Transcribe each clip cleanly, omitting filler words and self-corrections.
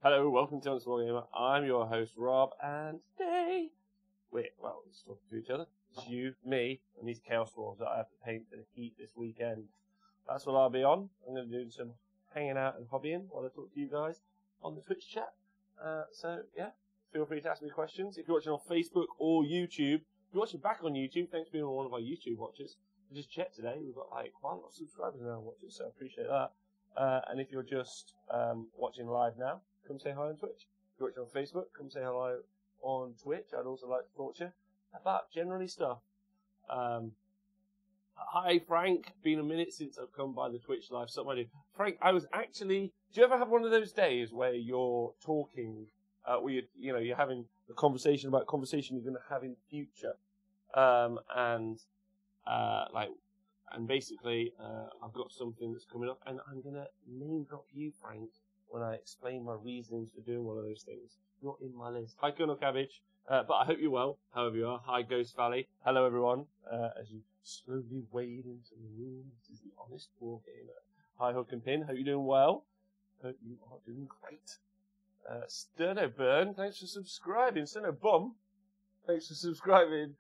Hello, welcome to Untitled Gamer. I'm your host, Rob, and today, let's talk to each other. It's you, me, and these Chaos Dwarves that I have to paint for the heat this weekend. That's what I'll be on. I'm going to do some hanging out and hobbying while I talk to you guys on the Twitch chat. So, feel free to ask me questions. If you're watching on Facebook or YouTube, if you're watching back on YouTube, thanks for being one of our YouTube watchers. I just checked today, we've got quite a lot of subscribers now watching, so I appreciate that. And if you're just watching live now, come say hi on Twitch. If you're watching on Facebook, come say hello on Twitch. I'd also like to talk to you about generally stuff. Hi, Frank. Been a minute since I've come by the Twitch live. Something I do. Frank, I was actually... Do you ever have one of those days where you're talking, where you're having a conversation about conversation you're going to have in the future? And basically, I've got something that's coming up, and I'm going to name drop you, Frank, when I explain my reasons for doing one of those things. Not in my list. Hi, Colonel Cabbage. But I hope you're well, however you are. Hi, Ghost Valley. Hello, everyone. As you slowly wade into the room, this is the Honest War Gamer. Hi, Hook and Pin. Hope you're doing well. Hope you are doing great. Sternoburn, thanks for subscribing. Sternobum, thanks for subscribing.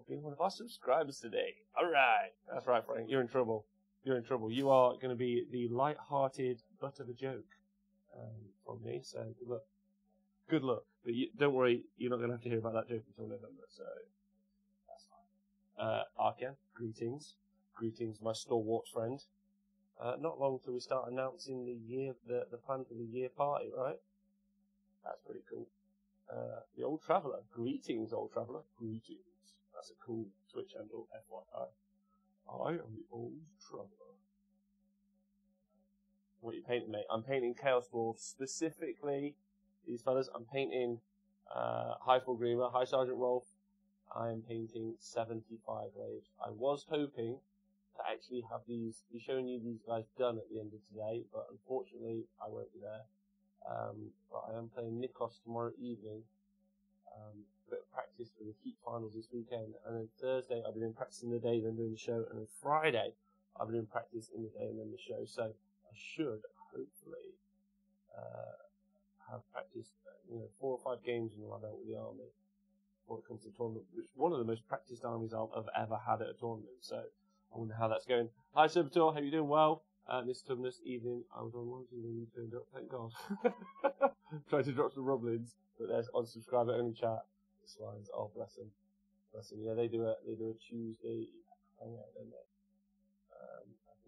Being one of our subscribers today. Alright. That's right, Frank. You're in trouble. You're in trouble. You are going to be the light-hearted butt of a joke from me, so good luck. Good luck. But don't worry, you're not going to have to hear about that joke until November, so that's fine. Arkian, greetings. Greetings, my stalwart friend. Not long till we start announcing the plan for the year party, right? That's pretty cool. The Old Traveller. Greetings, Old Traveller. Greetings. That's a cool Twitch handle, FYI. I am the Old Traveller. What are you painting, mate? I'm painting Chaos Dwarves, specifically these fellas. I'm painting High Full Grima, High Sergeant Rolf. I am painting 75 waves. I was hoping to actually have be showing you these guys done at the end of today, but unfortunately I won't be there. But I am playing Nikos tomorrow evening. A bit of practice for the Heat finals this weekend, and then Thursday I'll be doing practice in the day, then doing the show, and then Friday I'll be doing practice in the day and then the show. So I should hopefully have practiced 4 or 5 games in my belt with the army before it comes to the tournament, which is one of the most practiced armies I've ever had at a tournament. So I wonder how that's going. Hi Serbator, hope you're doing well. This evening I was on launching when you turned up, thank God. Tried to drop some rublins, but there's on subscriber only chat. The swines, oh bless them. Bless them. Yeah, they do a Tuesday hangout, don't they?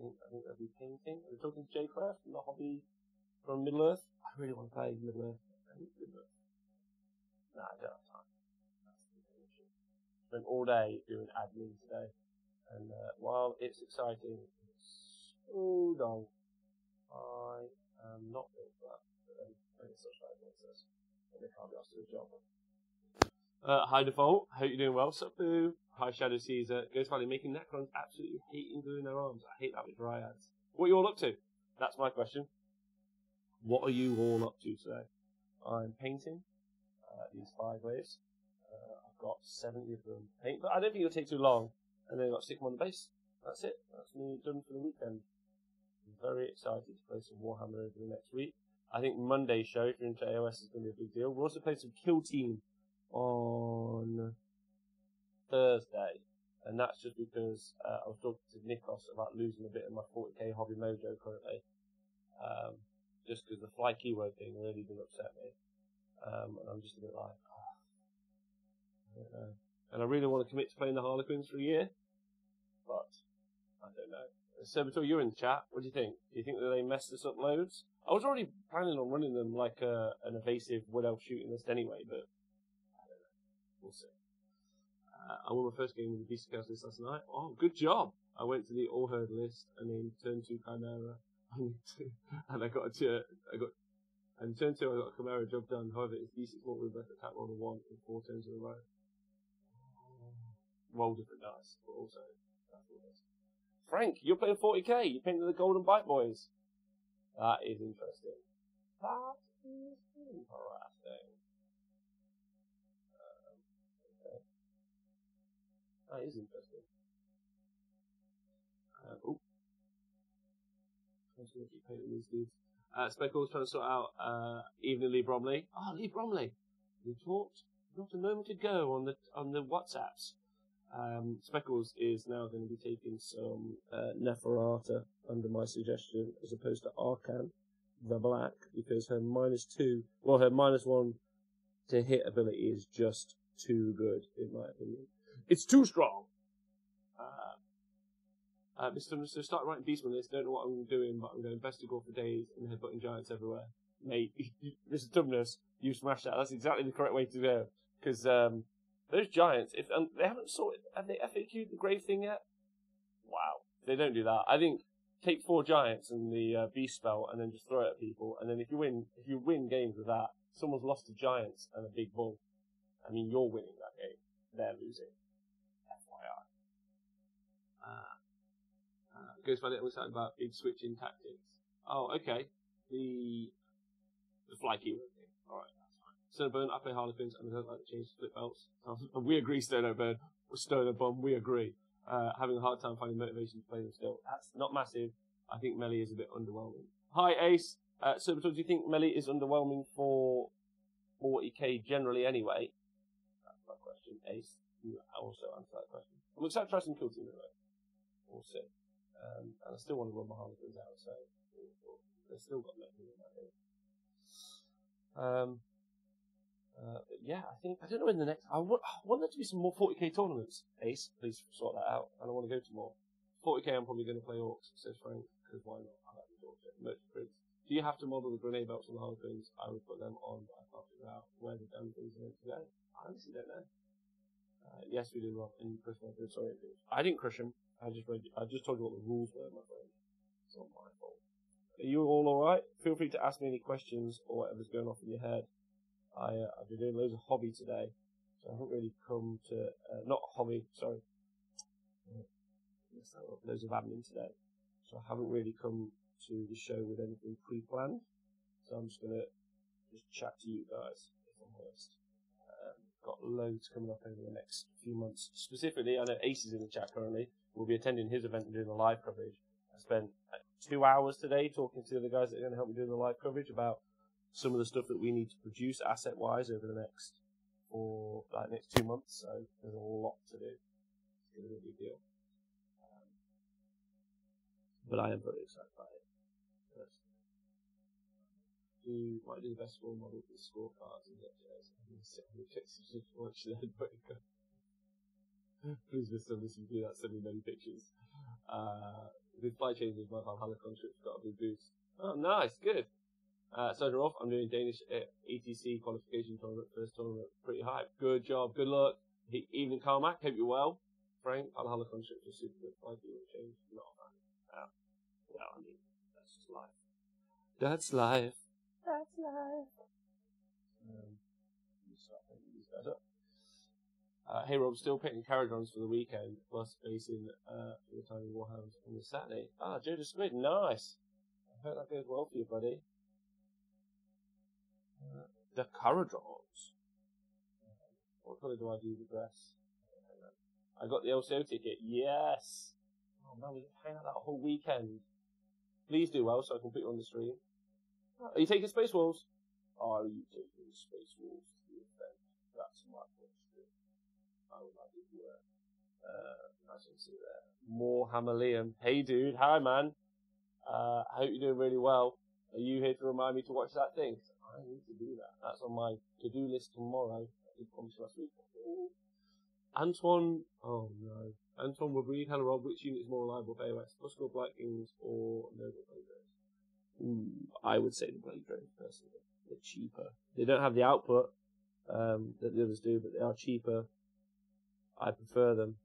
I think they'll be painting. We're talking to Jcraft from the hobby from Middle Earth. I really want to play Middle Earth. Nah, I don't have time. That's the issue. Spent all day doing admin today, and while it's exciting, it's so dull. I am not built for that. But then it's such like this, and they can't be asked to do a job. Hi Default, hope you're doing well. Sup Boo. Hi Shadow Caesar. Ghost Valley making Necrons absolutely hating gluing their arms. I hate that with Dryads. What are you all up to? That's my question. What are you all up to today? I'm painting these 5 waves. I've got 70 of them to paint, but I don't think it'll take too long. And then I've got to stick them on the base. That's it. That's me done for the weekend. I'm very excited to play some Warhammer over the next week. I think Monday's show, if you're into AOS, is going to be a big deal. We're also playing some Kill Team on Thursday, and that's just because I was talking to Nikos about losing a bit of my 40k hobby mojo currently, just because the fly keyword thing really did upset me, and I'm just a bit like, I don't know, and I really want to commit to playing the Harlequins for a year, but I don't know. Serbator, you're in the chat. What do you think? Do you think that they messed us up loads? I was already planning on running them like an evasive wood elf shooting list anyway, but we'll see. I won my first game with the Beast Chaos list last night. Oh, good job! I went to the All Herd list and then turn 2 Chimera, and I got and turn 2 I got a Chimera job done. However, it's D6 more with better attack roll than 1 in 4 turns in a row. Roll different dice, but also that's what it is. Frank, you're playing 40k. You're painting the Golden Bite Boys. That is interesting. That is interesting. That is interesting. I'm just going to keep painting these dudes. Speckles trying to sort out Evening Lee Bromley. Oh, Lee Bromley. We talked not a moment ago on the WhatsApps. Speckles is now going to be taking some Neferata under my suggestion, as opposed to Arcan, the black, because her -2, well, her -1 to hit ability is just too good, in my opinion. It's too strong! Mr. Start writing Beastman list, don't know what I'm doing, but I'm going to investigate for days and headbutting giants everywhere. Mate, Mr. Tumnus, you smashed that. That's exactly the correct way to go. Because, those giants, if they haven't sorted, have they FAQ'd the grave thing yet? Wow. If they don't do that, I think take 4 giants and the beast spell and then just throw it at people, and then if you win games with that, someone's lost to giants and a big bull. I mean, you're winning that game. They're losing. FYI. Goes by it was talking about big switching tactics. Oh, okay. The fly keyword thing. Alright, that's fine. Sternobum, I play Harlequins, and I don't like to change flip belts. We agree, Sternobum. Sternobum, we agree. Having a hard time finding motivation to play them still. That's not massive. I think Melee is a bit underwhelming. Hi, Ace. So, do you think Melee is underwhelming for 40k generally anyway? That's my question. Ace, you also answer that question. I'm excited to try some kill team anyway. We'll see. And I still want to run my Harlequins out, so they've still got nothing in that game. But yeah, I don't know when the next. I want there to be some more 40k tournaments. Ace, please sort that out. I don't want to go to more. 40k, I'm probably going to play Orcs, says Frank, because why not? I like the Orcs. Merchant Prince. Do you have to model the grenade belts on the Harlequins? I would put them on, but I can't figure out where the damn things are meant to go. I honestly don't know. Yes, we did wrong. And you crushed my dude. Sorry, dude. I didn't crush him. I just told you what the rules were, my friend. It's not my fault. Are you all alright? Feel free to ask me any questions or whatever's going off in your head. I've been doing loads of hobby today, so I haven't really come to, not hobby, sorry. Loads of admin today. So I haven't really come to the show with anything pre-planned. So I'm just going to just chat to you guys, if I'm honest. Got loads coming up over the next few months. Specifically, I know Ace is in the chat currently. We'll be attending his event and doing the live coverage. I spent 2 hours today talking to the guys that are going to help me do the live coverage about some of the stuff that we need to produce asset-wise over the next 2 months. So there's a lot to do. It's going to be a big deal. But I am very excited about it. Might do the best role model for the scorecards and get to watch the headbutt go. Please, Mr. Listen, do that. Send me many pictures. With fly changes, my Valhalla contract's got a big boost. Oh, nice, good. Starting off, I'm doing Danish ETC qualification tournament, first tournament, pretty high. Good job, good luck. Evening, Carmack, hope you're well. Frank, Valhalla contract was super good. Fly keyword change, not a fan. Well, I mean, that's just life. That's life. That's life. Start painting these guys up. Hey Rob, still painting carriage-ons for the weekend, plus facing for the tiny warhounds on the Saturday. Ah, Joe Squid, nice. I hope that goes well for you, buddy. The carriage-ons. What colour do I do the dress? I got the LCO ticket. Yes. Oh man, we can hang out that whole weekend. Please do well so I can put you on the stream. Are you taking Space Wolves? Are you taking Space Wolves to the event? That's my question. I would like if you were. Nice to see you there. Moarhammerliam. Hey dude, hi man. I hope you're doing really well. Are you here to remind me to watch that thing? I need to do that. That's on my to-do list tomorrow. I did promise last week. Antoine, oh no. Antoine would read, hello Rob, which unit is more reliable for AOS? Muscle Black Kings or Noble Blade Drones? I would say the Blade Drones, personally. They're cheaper. They don't have the output that the others do, but they are cheaper. I prefer them.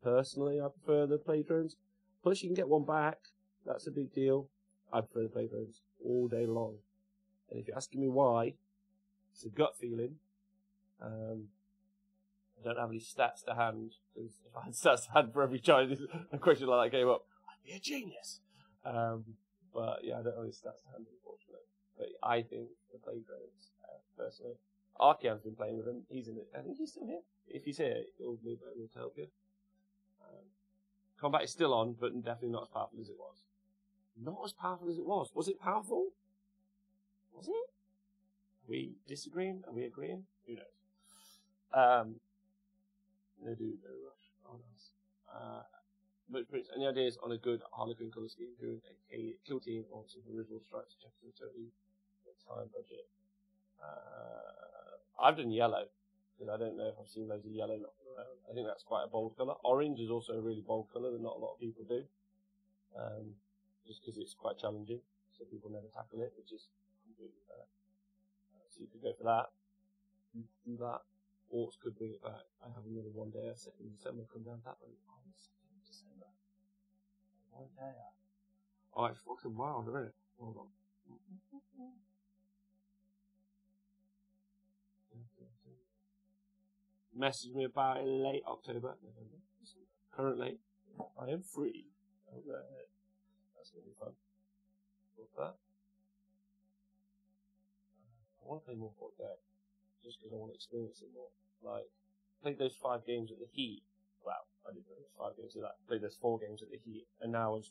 Personally, I prefer the Blade Drones. Plus, you can get one back. That's a big deal. I prefer the Blade Drones all day long. And if you're asking me why, it's a gut feeling. I don't have any stats to hand, because if I had stats to hand for every Chinese a question like that came up, I'd be a genius. But yeah, I don't have any stats to hand, unfortunately. But I think the Blade Drones, personally. Archean's been playing with them. He's in it. I think he's still here. If he's here, he'll move over to help you. Combat is still on, but definitely not as powerful as it was. not as powerful as it was. Was it powerful? Was it? Are we disagreeing? Are we agreeing? Who knows? No do, no rush. Oh, nice. But Prince, any ideas on a good Harlequin colour scheme, doing a kill team or some original stripes to check the totally time budget? I've done yellow, because I don't know if I've seen loads of yellow knocking around. I think that's quite a bold colour. Orange is also a really bold colour that not a lot of people do. Just because it's quite challenging, so people never tackle it, which is completely fair. So you could go for that. You could do that. Orcs could bring it back. I have another 1 day, 2nd December, come down that way. Oh, 2nd December. 1 day. Oh, it's fucking wild, isn't it? Hold on. Message me about in late October, November. Currently, I am free. That's going to be fun. What's that? I want to play more 40k, just because I want to experience it more. Like, played those 5 games at the Heat. Well, I didn't play those 5 games at that. Played those 4 games at the Heat, and now I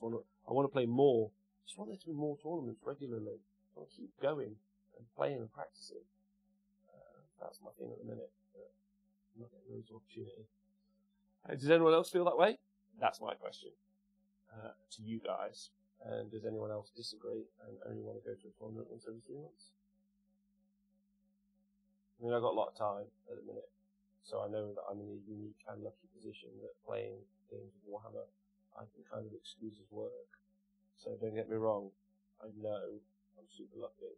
want to play more. I just want there to be more tournaments regularly. I want to keep going and playing and practicing. That's my thing at the minute. I'm not getting loads of opportunity. Does anyone else feel that way? That's my question to you guys. And does anyone else disagree and only want to go to a tournament once every 3 months? I mean, I've got a lot of time at the minute, so I know that I'm in a unique and lucky position that playing games of Warhammer, I can kind of excuse as work. So don't get me wrong, I know I'm super lucky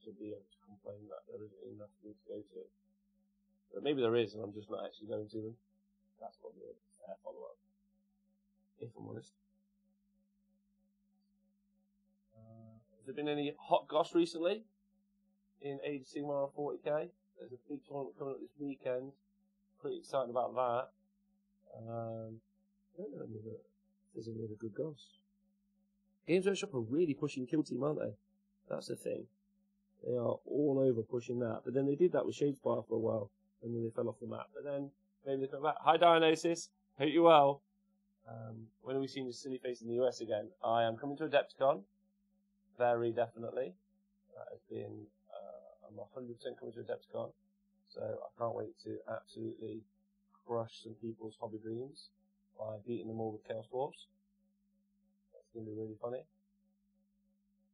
to be able to complain that there isn't enough for me to go to. But maybe there is, and I'm just not actually going to them. That's probably a fair follow-up, if I'm honest. Has there been any hot goss recently in Age of Sigmar or 40k? There's a big tournament coming up this weekend. Pretty excited about that. I don't know if there's any other good goss. Games Workshop are really pushing Kill Team, aren't they? That's the thing. They are all over pushing that. But then they did that with Shadespire for a while, and then they fell off the map. But then maybe they come back. Hi Dionysus, hope you're well. When are we seeing this silly face in the US again? I am coming to Adepticon. Very definitely. That has been, I'm 100% coming to Adepticon. So I can't wait to absolutely crush some people's hobby dreams by beating them all with Chaos Dwarfs. That's going to be really funny.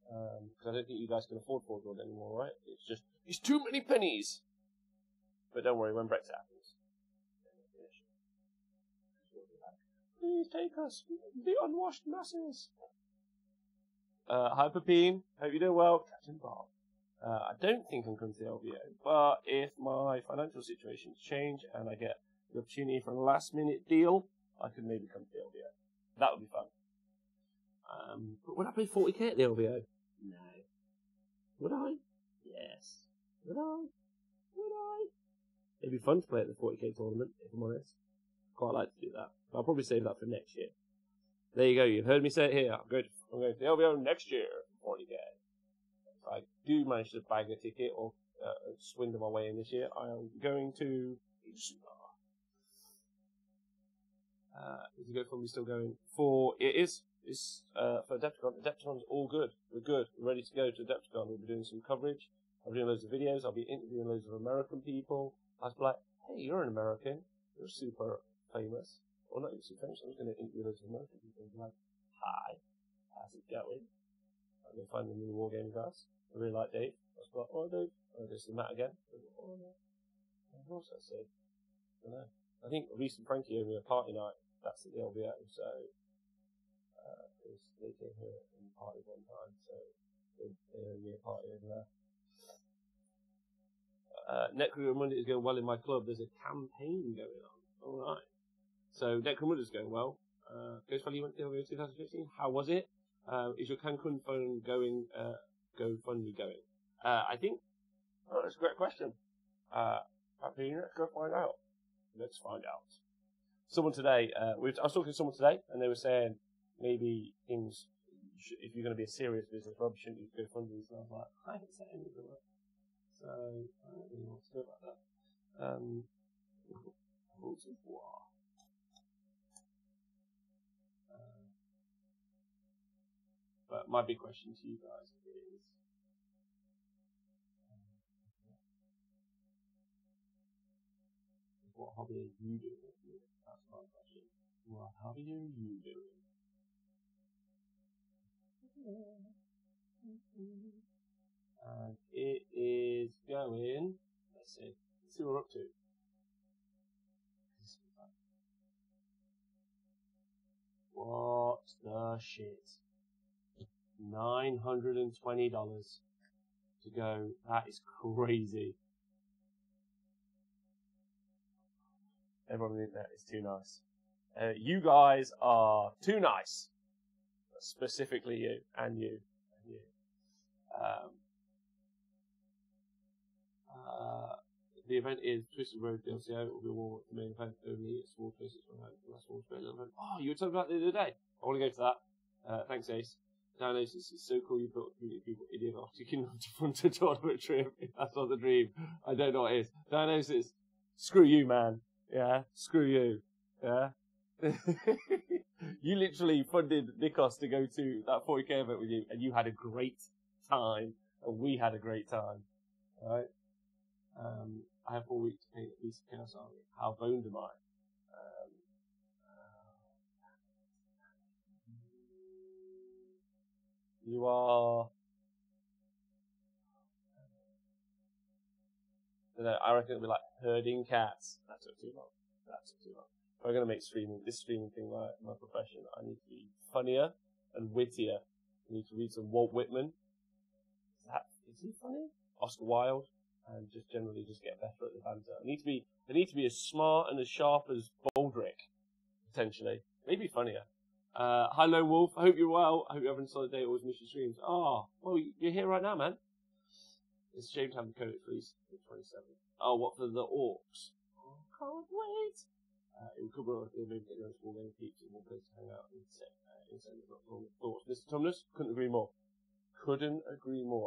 Because I don't think you guys can afford Forge World anymore, right? It's too many pennies! But don't worry, when Brexit happens, please take us, the unwashed masses! Hi Pepine, hope you're doing well. Captain Bob. I don't think I'm coming to the LVO, but if my financial situations change and I get the opportunity for a last minute deal, I could maybe come to the LVO. That would be fun. But would I play 40k at the LVO? No. Would I? Yes. Would I? Would I? It'd be fun to play at the 40k tournament, if I'm honest. Quite like to do that. But I'll probably save that for next year. There you go, you've heard me say it here. I'm going to the LVO next year for 40k. If I do manage to bag a ticket or swindle my way in this year, I am going to is the GoFundMe still going? It's for Adepticon. Adepticon's all good. We're good. We're ready to go to Adepticon. We'll be doing some coverage. I'll be doing loads of videos. I'll be interviewing loads of American people. I was like, hey, you're an American. You're super famous. Well, not even super famous. I'm just going to interview loads of American people and be like, hi, how's it going? I'm going to find them in the Wargaming class. I really like Dave. I was like, oh, Dave. I'm going to see Matt again. Oh, no. What else I say? I don't know. I think Reese and Frankie owe me a party night. That's at the LVO, so because they came here and partied one time, so they owe me a party over there. Necromundy is going well in my club. There's a campaign going on. Alright. So Necromundy is going well. Ghost Valley went to the LVO 2015. How was it? Is your Cancun phone going, GoFundMe going? I think, that's a great question. Let's go find out. Let's find out. Someone today, I was talking to someone today, and they were saying maybe things, if you're going to be a serious business, probably shouldn't use GoFundMe. So I was like, I haven't set any of them up. So I don't really want to do about that. Rules of War. my big question to you guys is, what hobby are you doing? That's my question. What hobby are you doing? And it is going, let's see what we're up to. What the shit? $920 to go. That is crazy. Everyone on the internet is too nice. You guys are too nice. Specifically you, and you, and you. The event is Twisted Road DLCO. It will be more the main event only. It's small twists from home. Less small to event. Oh, you were talking about the other day. I want to go to that. Thanks, Ace. Diagnosis is so cool. You built people idiotic enough to front a tournament trip. That's not the dream. I don't know what it is. Diagnosis. Screw you, man. Yeah. Screw you. Yeah. You literally funded Nikos to go to that 40k event with you, and you had a great time, and we had a great time. Alright? I have 4 weeks to paint a piece of Chaos Army. How boned am I? You are... I reckon it'll be like herding cats. That took too long. If I'm going to make this streaming thing my profession, I need to be funnier and wittier. I need to read some Walt Whitman. Is he funny? Oscar Wilde. And just generally just get better at the banter. I need to be as smart and as sharp as Baldrick, potentially. Maybe funnier. Hi Lone Wolf, I hope you're well. I hope you're having a solid day. Always miss your streams. Oh, well, you're here right now, man. It's a shame to have the code at least for 27. Oh, what for the orcs? Oh, can't wait. In Kubra, maybe get those small game peeps and more place to hang out and set thoughts. Mr. Tumnus, couldn't agree more.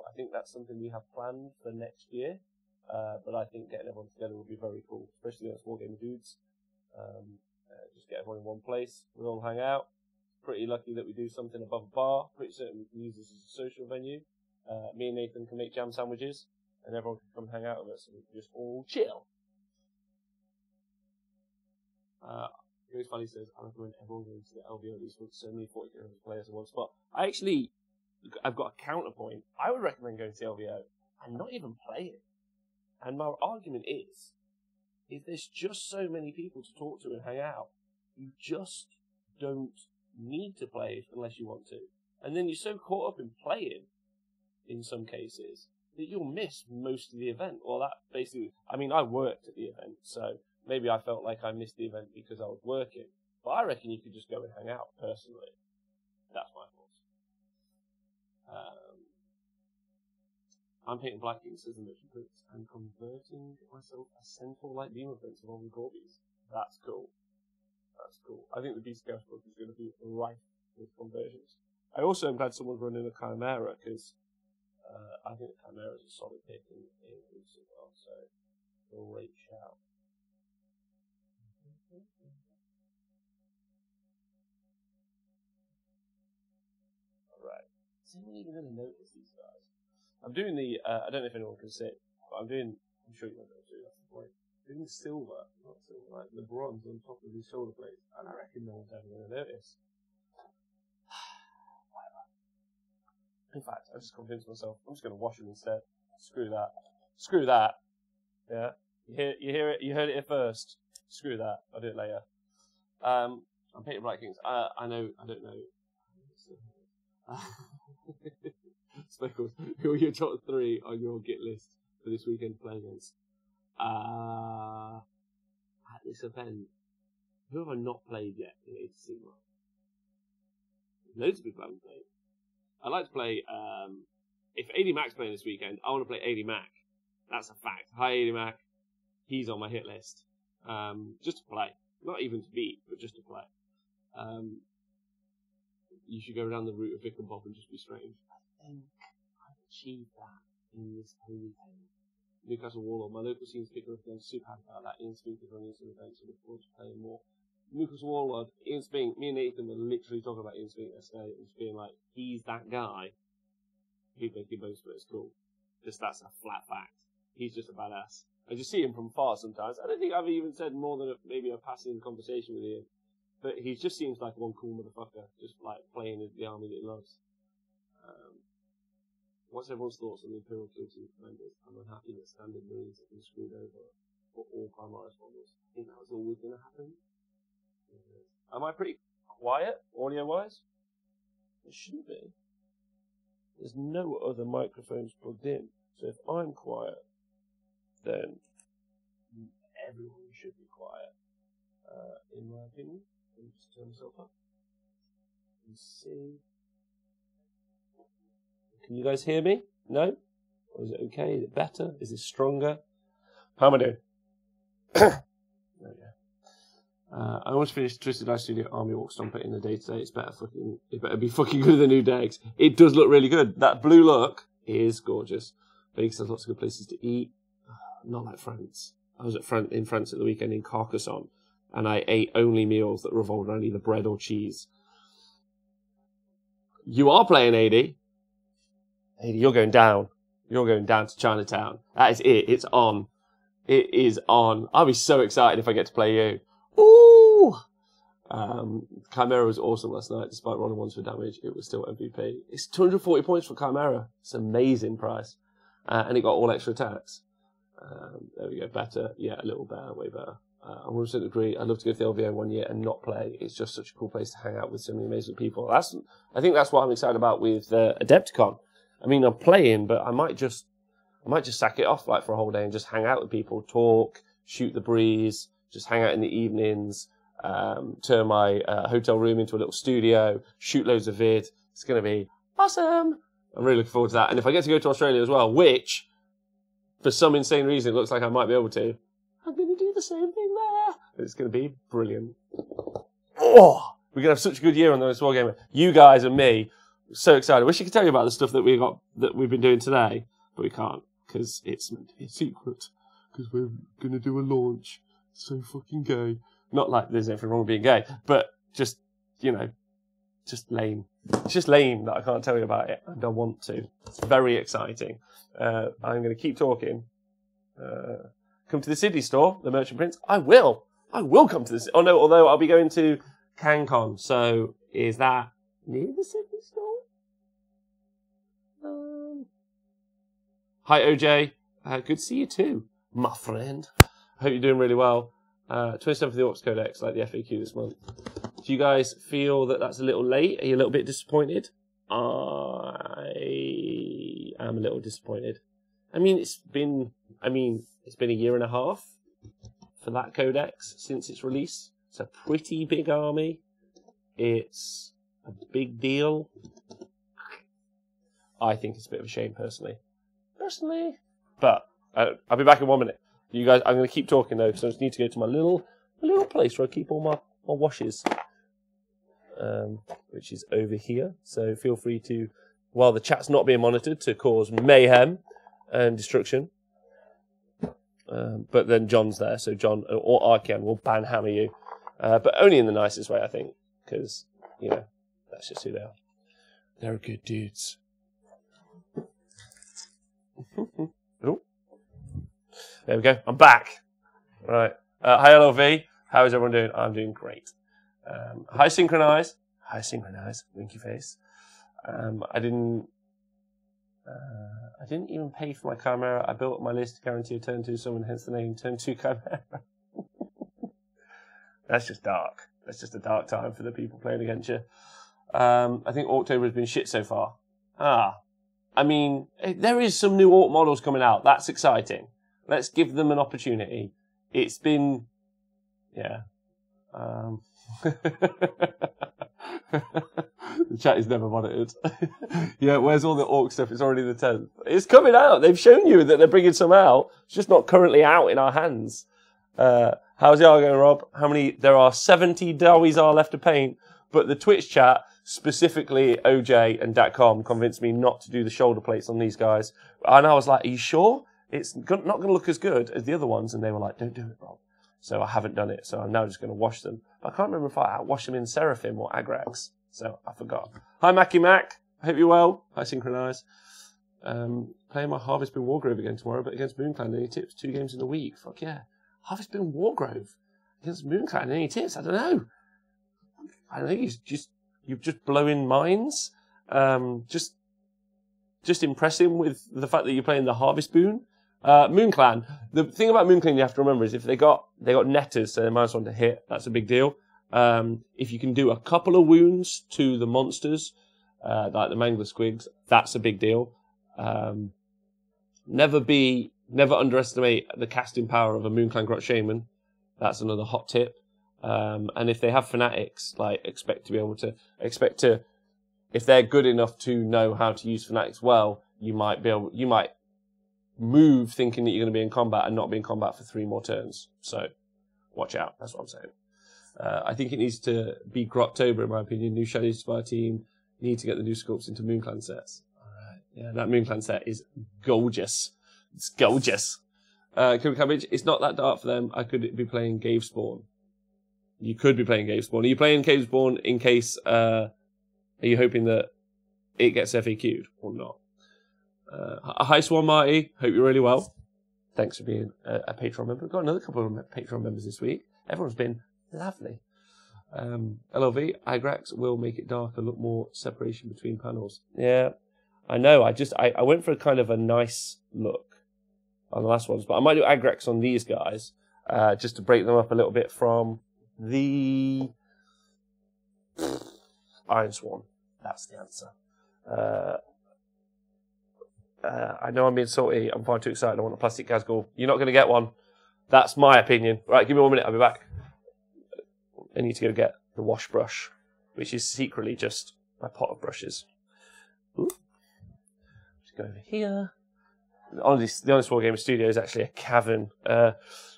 I think that's something we have planned for next year. But I think getting everyone together would be very cool, especially on small game dudes. Just get everyone in one place. We all hang out. Pretty lucky that we do something above a bar. Pretty certain we can use this as a social venue. Me and Nathan can make jam sandwiches, and everyone can come hang out with us, and we can just all chill. Goes Funny says, I recommend everyone going to the LVO. At least so many 40 players in one spot. I've got a counterpoint. I would recommend going to the LVO and not even play it. And my argument is there's just so many people to talk to and hang out. You just don't need to play unless you want to. And then you're so caught up in playing, in some cases, that you'll miss most of the event. Well, that basically, I worked at the event, so maybe I felt like I missed the event because I was working. But I reckon you could just go and hang out, personally. That's my thoughts. I'm painting Black King, says the Merchant Prince, and converting myself a centaur-like demon prince of all the Corbies. That's cool. I think the Beast Chaos book is going to be rife with conversions. I also am glad someone's running a Chimera, because I think the Chimera is a solid pick in Greece as well, so great shout. Alright. Is anyone even going to notice these guys? I'm doing I don't know if anyone can see it, but I'm sure you won't be able to do, that's the point. Doing silver, not silver, like the bronze on top of these shoulder blades, and I reckon no one's ever going to notice. Whatever. In fact, I just convinced myself, I'm just going to wash them instead. Screw that. Yeah? You hear it? You heard it here first. Screw that. I'll do it later. I'm painting Black Kings. I don't know. Speckles, who are your top 3 on your Git list for this weekend to play against? At this event, who have I not played yet in Age of Sigmar? Loads of people I haven't played. I'd like to play, if AD Mac's playing this weekend, I want to play AD Mac. That's a fact. Hi AD Mac. He's on my hit list. Just to play. Not even to beat, but just to play. You should go down the route of Vic and Bob and just be strange. I think I've achieved that in this holy game. Newcastle Warlord. My local scene's picking up again. Super happy about that. Ian Spink is running some events and look forward to playing more. Lucas Warlord, Ian Spink, me and Nathan were literally talking about Ian Spink yesterday, and just being like, he's that guy who'd make your bone splitters cool. Just that's a flat fact. He's just a badass. I just see him from far sometimes. I don't think I've even said more than maybe a passing conversation with Ian, but he just seems like one cool motherfucker, just like playing the army that he loves. What's everyone's thoughts on the Imperial Kilting Commanders? I'm unhappy that standard Marines have been screwed over for all Primaris models. I think that was always going to happen. Am I pretty quiet, audio-wise? It shouldn't be. There's no other microphones plugged in. So if I'm quiet, then everyone should be quiet, in my opinion. Let me just turn myself up and see. Can you guys hear me? No? Or is it okay? Is it better? Is it stronger? How am I doing? There we go. I almost finished Twisted Eye Studio Army Walk Stomper in the day today. It better be fucking good with the new decks. It does look really good. That blue look is gorgeous. Vegas has lots of good places to eat. Not like France. I was in France at the weekend in Carcassonne, and I ate only meals that revolved around either bread or cheese. You are playing 80. 80, you're going down. You're going down to Chinatown. That is it. It's on. It is on. I'll be so excited if I get to play you. Ooh! Chimera was awesome last night. Despite rolling ones for damage, it was still MVP. It's 240 points for Chimera. It's an amazing price. And it got all extra attacks. There we go. Better. Yeah, a little better. Way better. I 100% agree. I'd love to go to the LVO one year and not play. It's just such a cool place to hang out with so many amazing people. I think that's what I'm excited about with Adepticon. I mean, I'm playing, but I might just sack it off like for a whole day and just hang out with people, talk, shoot the breeze, just hang out in the evenings, turn my hotel room into a little studio, shoot loads of vid. It's going to be awesome. I'm really looking forward to that. And if I get to go to Australia as well, which for some insane reason it looks like I might be able to, I'm going to do the same thing there. It's going to be brilliant. Oh, we're going to have such a good year on this Wargamer. You guys and me. So excited. I wish I could tell you about the stuff that we've been doing today, but we can't because it's meant to be a secret. Because we're gonna do a launch. So fucking gay. Not like there's anything wrong with being gay, but just just lame. It's just lame that I can't tell you about it, and I want to. It's very exciting. I'm going to keep talking. Come to the Sydney store, the Merchant Prince. I will come to this. Oh no, although I'll be going to CanCon. So is that near the Sydney store? Hi OJ, good to see you too, my friend. I hope you're doing really well. 27 for the Orcs Codex, like the FAQ this month. Do you guys feel that that's a little late? Are you a little bit disappointed? I am a little disappointed. I mean, it's been a year and a half for that Codex since its release. It's a pretty big army. It's a big deal. I think it's a bit of a shame, personally. But I'll be back in 1 minute. You guys, I'm going to keep talking though, because I just need to go to my little place where I keep all my washes, which is over here. So feel free to, while the chat's not being monitored, to cause mayhem and destruction. But then John's there, so John or Arkian will banhammer you, but only in the nicest way, I think, because that's just who they are. They're good dudes. Oh. There we go. I'm back. Right. Hi, LLV. How is everyone doing? I'm doing great. Hi, Synchronize. Winky face. I didn't even pay for my Chimera. I built up my list to guarantee a turn 2 summon, hence the name Turn 2 Chimera. That's just dark. That's just a dark time for the people playing against you. I think October has been shit so far. I mean, there is some new Orc models coming out. That's exciting. Let's give them an opportunity. It's been, yeah. The chat is never monitored. Yeah, where's all the Orc stuff? It's already the 10th. It's coming out. They've shown you that they're bringing some out. It's just not currently out in our hands. How's y'all going, Rob? There are 70 Dawizar left to paint, but the Twitch chat, specifically OJ and .com, convinced me not to do the shoulder plates on these guys. And I was like, are you sure? It's not going to look as good as the other ones. And they were like, don't do it, Rob. so I haven't done it. So I'm now just going to wash them. I can't remember if I wash them in Seraphim or Agrax, so I forgot. Hi, Mackie Mac. I hope you're well. Hi, Synchronise. Playing my Harvest Moon Wargrove again tomorrow, but against Moonclan. Any tips? 2 games in a week. Fuck yeah. Harvest Moon Wargrove against Moonclan. Any tips? I don't know. I think you're just blowing minds. Just impress him with the fact that you're playing the Harvest Moon. Moonclan. The thing about Moonclan you have to remember is if they got netters, so they -1 to hit, that's a big deal. If you can do a couple of wounds to the monsters, like the Mangler Squigs, that's a big deal. Never underestimate the casting power of a Moonclan Grot Shaman. That's another hot tip. And if they have fanatics, like expect to, if they're good enough to know how to use fanatics well, you might move thinking that you're going to be in combat and not be in combat for 3 more turns. So watch out. That's what I'm saying. I think it needs to be Grottober, in my opinion. New Shadow Spire team need to get the new sculpts into Moonclan sets. All right. Yeah, that Moonclan set is gorgeous. It's gorgeous. Killer Cabbage, it's not that dark for them. I could be playing Gavespawn. You could be playing Gavespawn. Are you playing Gavespawn in case, are you hoping that it gets FAQ'd or not? Hi, Swan Marty. Hope you're really well. Thanks for being a Patreon member. We've got another couple of Patreon members this week. Everyone's been lovely. LLV, Agrax will make it dark, a lot more separation between panels. Yeah, I know. I went for a kind of a nice look on the last ones, but I might do Agrax on these guys, just to break them up a little bit from the Iron Swan. That's the answer. I know I'm being salty. I'm far too excited. I want a plastic Gazgul. You're not going to get one. That's my opinion. Right, give me 1 minute. I'll be back. I need to go get the wash brush, which is secretly just my pot of brushes. Ooh. Just go over here. The Honest Wargaming Studio is actually a cavern.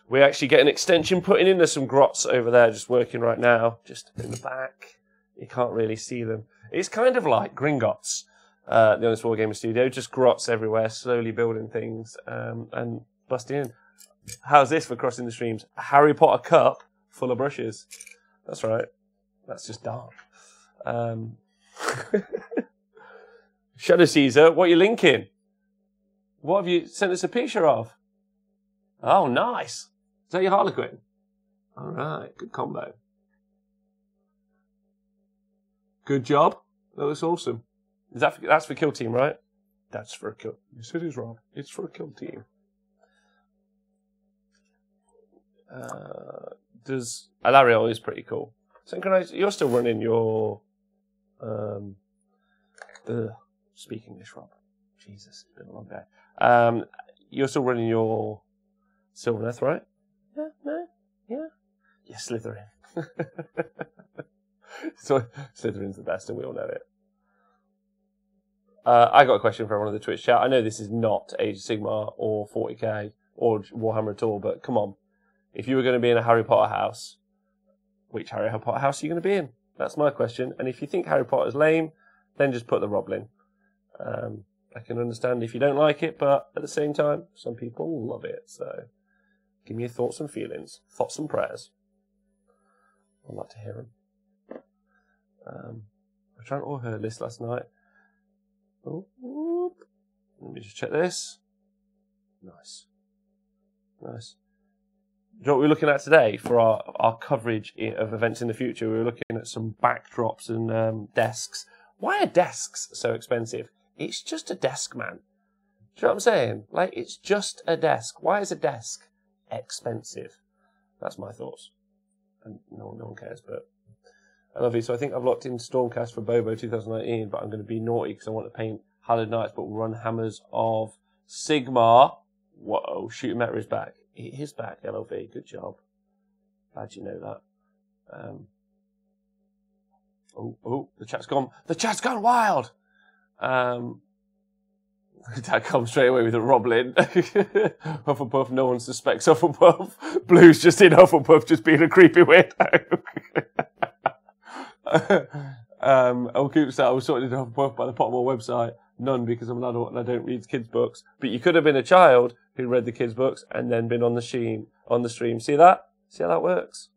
We actually get an extension putting in. There's some grots over there just working right now, just in the back. You can't really see them. It's kind of like Gringotts, the Honest Wargaming Studio, just grots everywhere, slowly building things and busting in. How's this for crossing the streams? A Harry Potter cup full of brushes. That's right. That's just dark. Shadow Caesar, what are you linking? What have you sent us a picture of? Oh, nice. Is that your Harlequin? All right, good combo. Good job. That looks awesome. That's for Kill Team, right? That's for a kill. Yes, it is, Rob. It's for a Kill Team. Alariel is pretty cool. Synchronize. You're still running your. Speak English, Rob. Jesus, it's been a long day. You're still running your Sylvaneth, right? Yeah, no, yeah. Yeah, Slytherin. So Slytherin's the best, and we all know it. I got a question for one of the Twitch chat. I know this is not Age of Sigmar or 40k or Warhammer at all, but come on. If you were going to be in a Harry Potter house, which Harry Potter house are you going to be in? That's my question. And if you think Harry Potter's lame, then just put the Roblin. I can understand if you don't like it, but at the same time, some people love it. So give me your thoughts and feelings, thoughts and prayers. I'd like to hear them. I tried all her list last night. Oh, whoop. Let me just check this. Nice. Nice. Do you know what we're looking at today for our coverage of events in the future? We were looking at some backdrops and desks. Why are desks so expensive? It's just a desk, man. Do you know what I'm saying? Like, it's just a desk. Why is a desk expensive? That's my thoughts. And no one cares, but I love you. So I think I've locked in Stormcast for Bobo 2019, but I'm going to be naughty because I want to paint Hallowed Knights, but we'll run Hammers of Sigmar. Whoa, Shooter Meta is back. It is back, LLV. Good job. Glad you know that. The chat's gone. The chat's gone wild. That comes straight away with a Roblin. Hufflepuff, no one suspects Hufflepuff. Blue's just in Hufflepuff, just being a creepy weirdo. Coop said I was sorted into Hufflepuff by the Pottermore website. None, because I'm an adult and I don't read kids' books. But you could have been a child who read the kids' books and then been on the stream. See that? See how that works?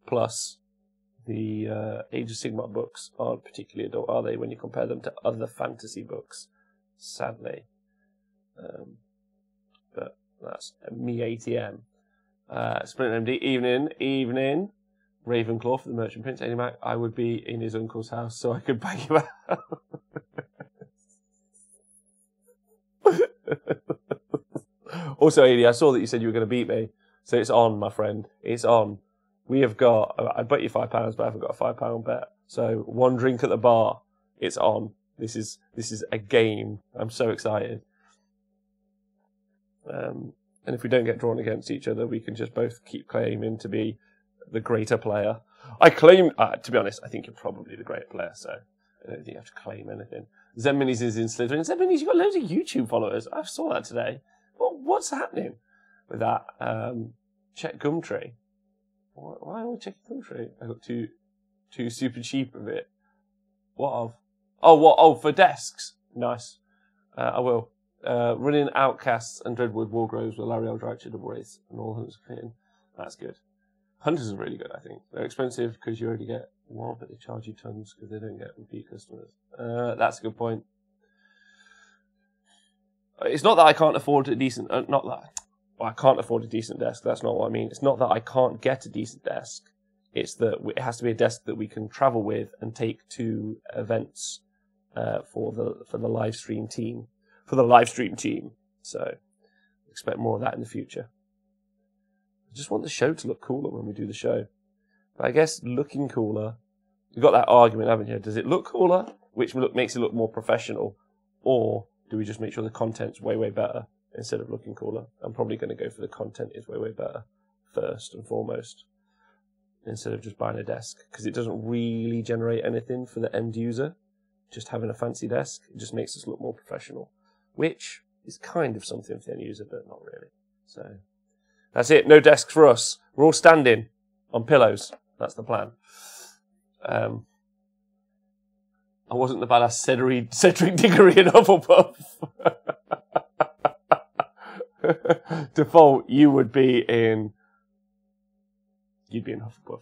Plus, the Age of Sigmar books aren't particularly adult, are they, when you compare them to other fantasy books? Sadly. But that's me ATM. Sprint MD, evening. Ravenclaw for the Merchant Prince. Eddie Mac, I would be in his uncle's house so I could bang him out. Also, Edie, I saw that you said you were going to beat me. So it's on, my friend. It's on. We have got, I bet you £5, but I haven't got a £5 bet. So 1 drink at the bar. It's on. This is a game. I'm so excited. And if we don't get drawn against each other, we can just both keep claiming to be the greater player. I claim, to be honest, I think you're probably the greater player, so I don't think you have to claim anything. Zen Minis is in Slytherin. Zen Minis, you've got loads of YouTube followers. I saw that today. What's happening with that? Check Gumtree. Why am I checking Gumtree? I got two super cheap of it. What of? Oh, for desks. Nice. I will. Running Outcasts and Dreadwood Wargroves with Larry Eldritch double race and all hunters fitting. That's good. Hunters are really good, I think. They're expensive because you only get one, but they charge you tons because they don't get repeat customers. That's a good point. It's not that I can't afford a decent... I can't afford a decent desk. That's not what I mean. It's not that I can't get a decent desk. It's that it has to be a desk that we can travel with and take to events for the live stream team. For the live stream team. So, expect more of that in the future. I just want the show to look cooler when we do the show. But I guess looking cooler... You've got that argument, haven't you? Does it look cooler? Which makes it look more professional? Or do we just make sure the content's way, way better instead of looking cooler? I'm probably going to go for the content is way, way better first and foremost instead of just buying a desk. Because it doesn't really generate anything for the end user. Just having a fancy desk, it just makes us look more professional. Which is kind of something for the end user, but not really. So that's it. No desks for us. We're all standing on pillows. That's the plan. I wasn't the badass Cedric Diggory in Hufflepuff. Default, you'd be in Hufflepuff.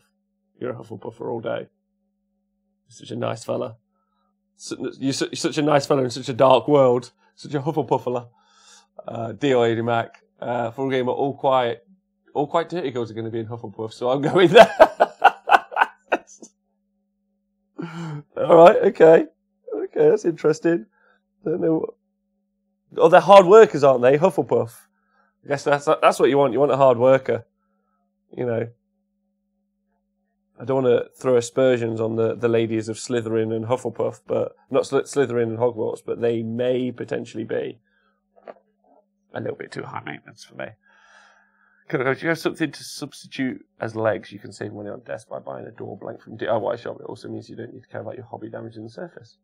You're a Hufflepuffer all day. You're such a nice fella. You're such a nice fella in such a dark world. Such a Hufflepuffer. Deal, Eddie Mac. Full game, but all quiet dirty girls are going to be in Hufflepuff, so I'm going there. Alright, okay, that's interesting. Don't know. Oh, they're hard workers, aren't they? Hufflepuff. I guess that's what you want. You want a hard worker. You know. I don't want to throw aspersions on the ladies of Slytherin and Hufflepuff, but not Slytherin and Hogwarts, but they may potentially be a little bit too high maintenance for me. Do you have something to substitute as legs? You can save money on desk by buying a door blank from DIY shop. It also means you don't need to care about your hobby damaging the surface.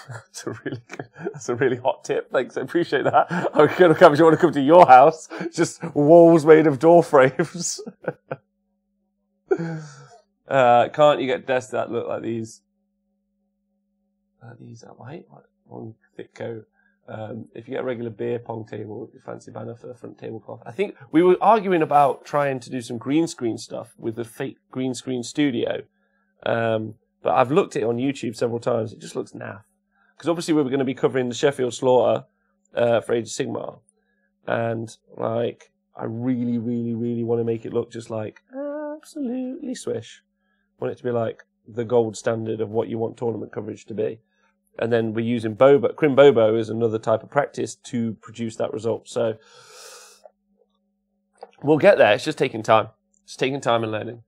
That's a really hot tip. Thanks, I appreciate that. I'm going to come if you want to come to your house. Just walls made of door frames. Can't you get desks that look like these? These are white, one thick coat. If you get a regular beer pong table, you fancy banner for the front tablecloth. I think we were arguing about trying to do some green screen stuff with the fake green screen studio. But I've looked at it on YouTube several times. It just looks naff. Because obviously we were going to be covering the Sheffield Slaughter for Age of Sigmar. And, like, I really, really, really want to make it look just like absolutely swish. I want it to be like the gold standard of what you want tournament coverage to be. And then we're using Bobo. Crim Bobo is another type of practice to produce that result. So we'll get there. It's just taking time. It's taking time and learning.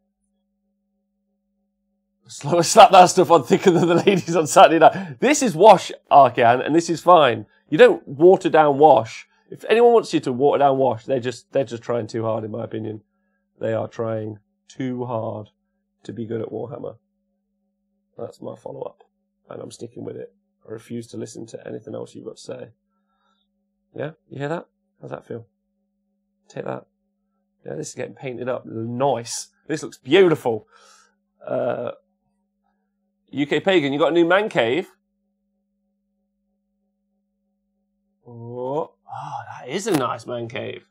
Slap that stuff on thicker than the ladies on Saturday night. This is wash, Arcan, and this is fine. You don't water down wash. If anyone wants you to water down wash, they're just trying too hard, in my opinion. They are trying too hard to be good at Warhammer. That's my follow-up, and I'm sticking with it. I refuse to listen to anything else you've got to say. Yeah? You hear that? How's that feel? Take that. Yeah, this is getting painted up. Nice. This looks beautiful. UK Pagan, you got a new man cave? Oh, that is a nice man cave.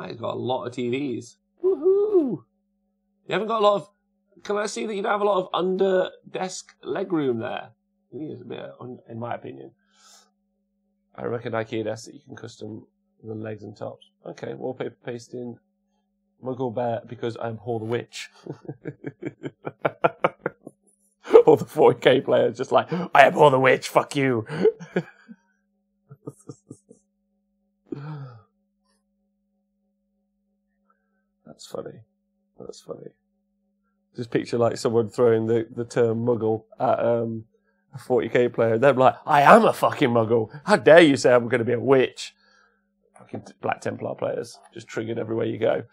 He's got a lot of TVs. Woohoo! You haven't got a lot of... Can I see that you don't have a lot of under-desk legroom there? It's a bit, in my opinion. I reckon IKEA desks that you can custom the legs and tops. Okay, wallpaper pasting. Muggle Bear because I abhor the witch. Or the 40k players just like, I abhor the witch, fuck you. That's funny. That's funny. Just picture like someone throwing the term muggle at a 40k player. They're like, I am a fucking muggle. How dare you say I'm going to be a witch? Fucking Black Templar players. Just triggered everywhere you go.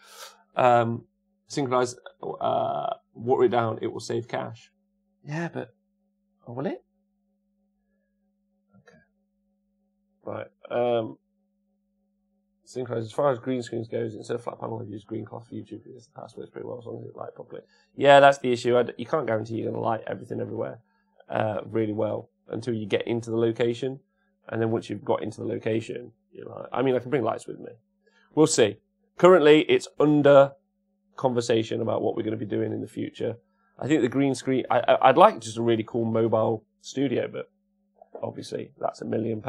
Synchronize, water it down, it will save cash. Yeah, but... Oh, will it? Okay. Right. Synchronize, as far as green screens goes, instead of flat panel, I've used green cloth for YouTube because the passwords pretty well, as long as it light properly. Yeah, that's the issue. You can't guarantee you're going to light everything everywhere really well until you get into the location. And then once you've got into the location, you're like, I mean, I can bring lights with me. We'll see. Currently, it's under conversation about what we're going to be doing in the future. I think the green screen, I'd like just a really cool mobile studio, but obviously that's £1 million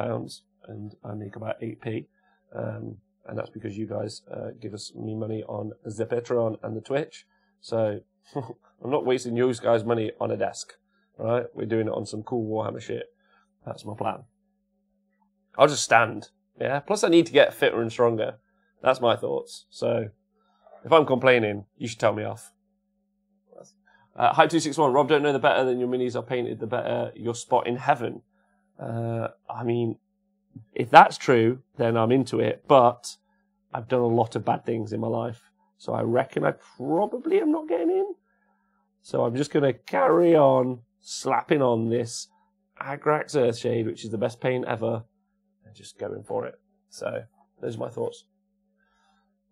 and I make about 8p. And that's because you guys give us me money on the Patreon and the Twitch. So I'm not wasting you guys' money on a desk, right? We're doing it on some cool Warhammer shit. That's my plan. I'll just stand, yeah? Plus I need to get fitter and stronger. That's my thoughts. So if I'm complaining, you should tell me off. Hype261, Rob, don't know the better than your minis are painted, the better your spot in heaven. I mean, if that's true, then I'm into it, but I've done a lot of bad things in my life, so I reckon I probably am not getting in. So I'm just going to carry on slapping on this Agrax Earthshade, which is the best paint ever, and just going for it. So those are my thoughts.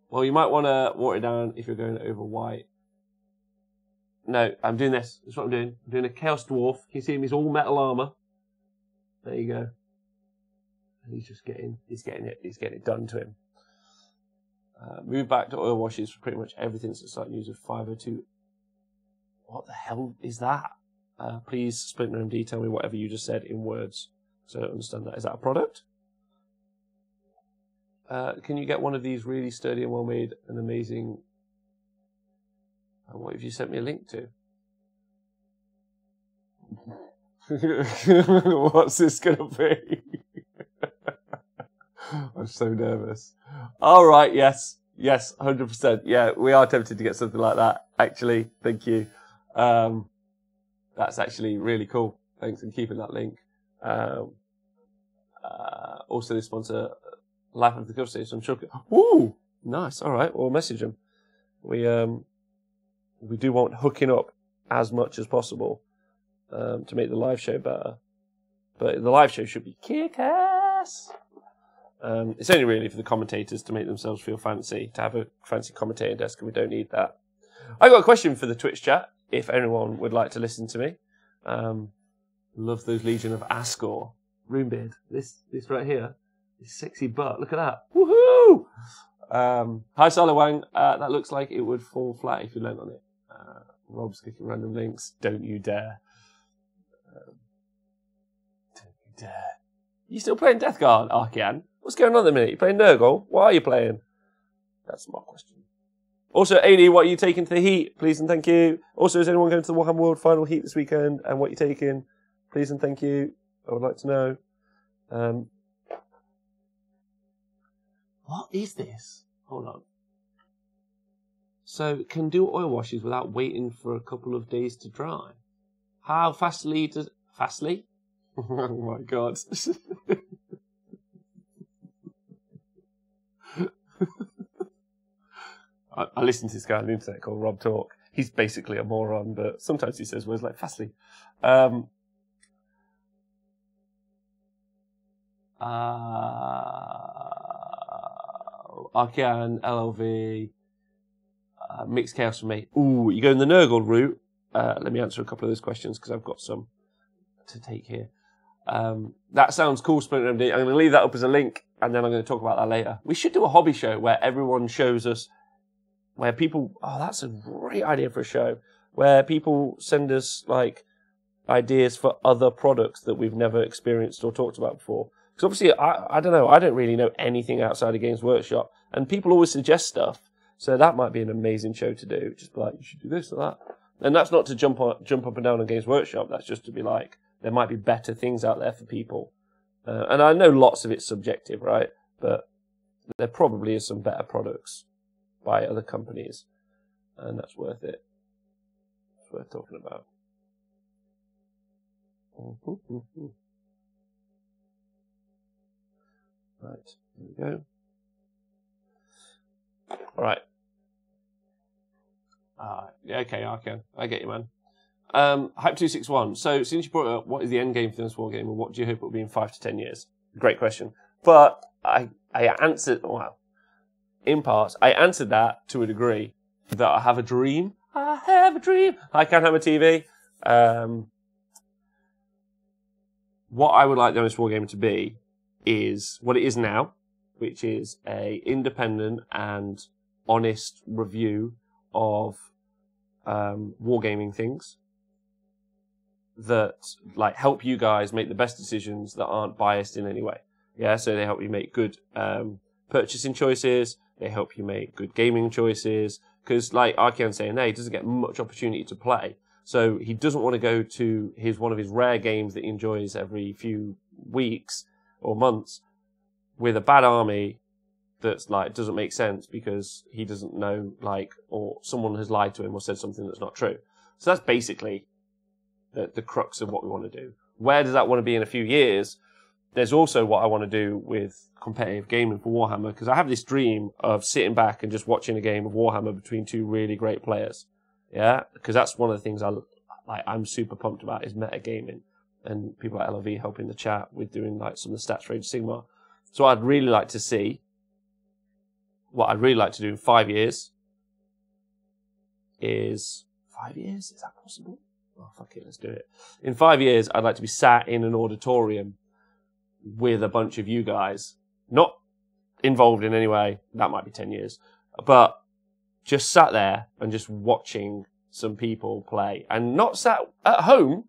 Well, you might want to water it down if you're going over white. No, I'm doing this. That's what I'm doing. I'm doing a Chaos Dwarf. You see him, he's all metal armor. There you go. And he's getting it done to him. Move back to oil washes for pretty much everything, so start using 502. What the hell is that? Please, Splinter MD, tell me whatever you just said in words, so I don't understand that. Is that a product? Can you get one of these really sturdy and well-made and amazing... what have you sent me a link to? What's this going to be? I'm so nervous. All right, yes, 100%. Yeah, we are tempted to get something like that, actually. Thank you. That's actually really cool. Thanks for keeping that link. Also, they sponsor Life of the Gov Stage. So I'm sure. Ooh, nice. All right, we'll message them. We do want hooking up as much as possible to make the live show better. But the live show should be kick-ass. It's only really for the commentators to make themselves feel fancy, to have a fancy commentating desk, and we don't need that. I got a question for the Twitch chat, if anyone would like to listen to me. Love those Legion of Ascor. Roombeard. This right here. This sexy butt. Look at that. Woohoo! Hi, Salawang. That looks like it would fall flat if you leant on it. Rob's clicking random links. Don't you dare. Don't you dare. You still playing Death Guard, Archean? What's going on at the minute? You playing Nurgle? What are you playing? That's my question. Also, AD, what are you taking to the Heat? Please and thank you. Also, is anyone going to the Warhammer World Final Heat this weekend? And what are you taking? Please and thank you. I would like to know. What is this? Hold on. So, can do oil washes without waiting for a couple of days to dry. How fastly does... Fastly? Oh my god. I listen to this guy on the internet called Rob Talk. He's basically a moron, but sometimes he says words like fastly. Arcan, LLV, Mixed Chaos for me. Ooh, you go in the Nurgle route. Let me answer a couple of those questions because I've got some to take here. That sounds cool, Splinter MD. I'm going to leave that up as a link, and then I'm going to talk about that later. We should do a hobby show where everyone shows us, where people, oh, that's a great idea for a show, where people send us, like, ideas for other products that we've never experienced or talked about before. Because obviously, I don't know, I don't really know anything outside of Games Workshop, and people always suggest stuff, so that might be an amazing show to do. Just be like, you should do this or that. And that's not to jump up and down on Games Workshop, that's just to be like, there might be better things out there for people. And I know lots of it's subjective, right? But there probably is some better products by other companies, and that's worth it. It's worth talking about. Right, here we go. All right. Yeah, okay, I get you, man. Hype261. So, since you brought it up, what is the end game for this war game, and what do you hope it will be in 5 to 10 years? Great question. But I answered, well, in parts, I answered that to a degree that I have a dream. I have a dream. I can't have a TV. What I would like the Honest Wargamer to be is what it is now, which is a independent and honest review of wargaming things that like help you guys make the best decisions that aren't biased in any way. Yeah, so they help you make good purchasing choices. They help you make good gaming choices. Because like Archeon's saying, he doesn't get much opportunity to play. So he doesn't want to go to one of his rare games that he enjoys every few weeks or months with a bad army that's like doesn't make sense because he doesn't know, like, or someone has lied to him or said something that's not true. So that's basically the crux of what we want to do. Where does that want to be in a few years? There's also what I want to do with competitive gaming for Warhammer, because I have this dream of sitting back and just watching a game of Warhammer between two really great players. Yeah, because that's one of the things I'm super pumped about is metagaming, and people like LOV helping the chat with doing like some of the stats for Age of Sigmar. So I'd really like to see, what I'd really like to do in 5 years is 5 years. Is that possible? Oh fuck it, let's do it. In 5 years, I'd like to be sat in an auditorium with a bunch of you guys, not involved in any way. That might be 10 years, but just sat there and just watching some people play, and not sat at home,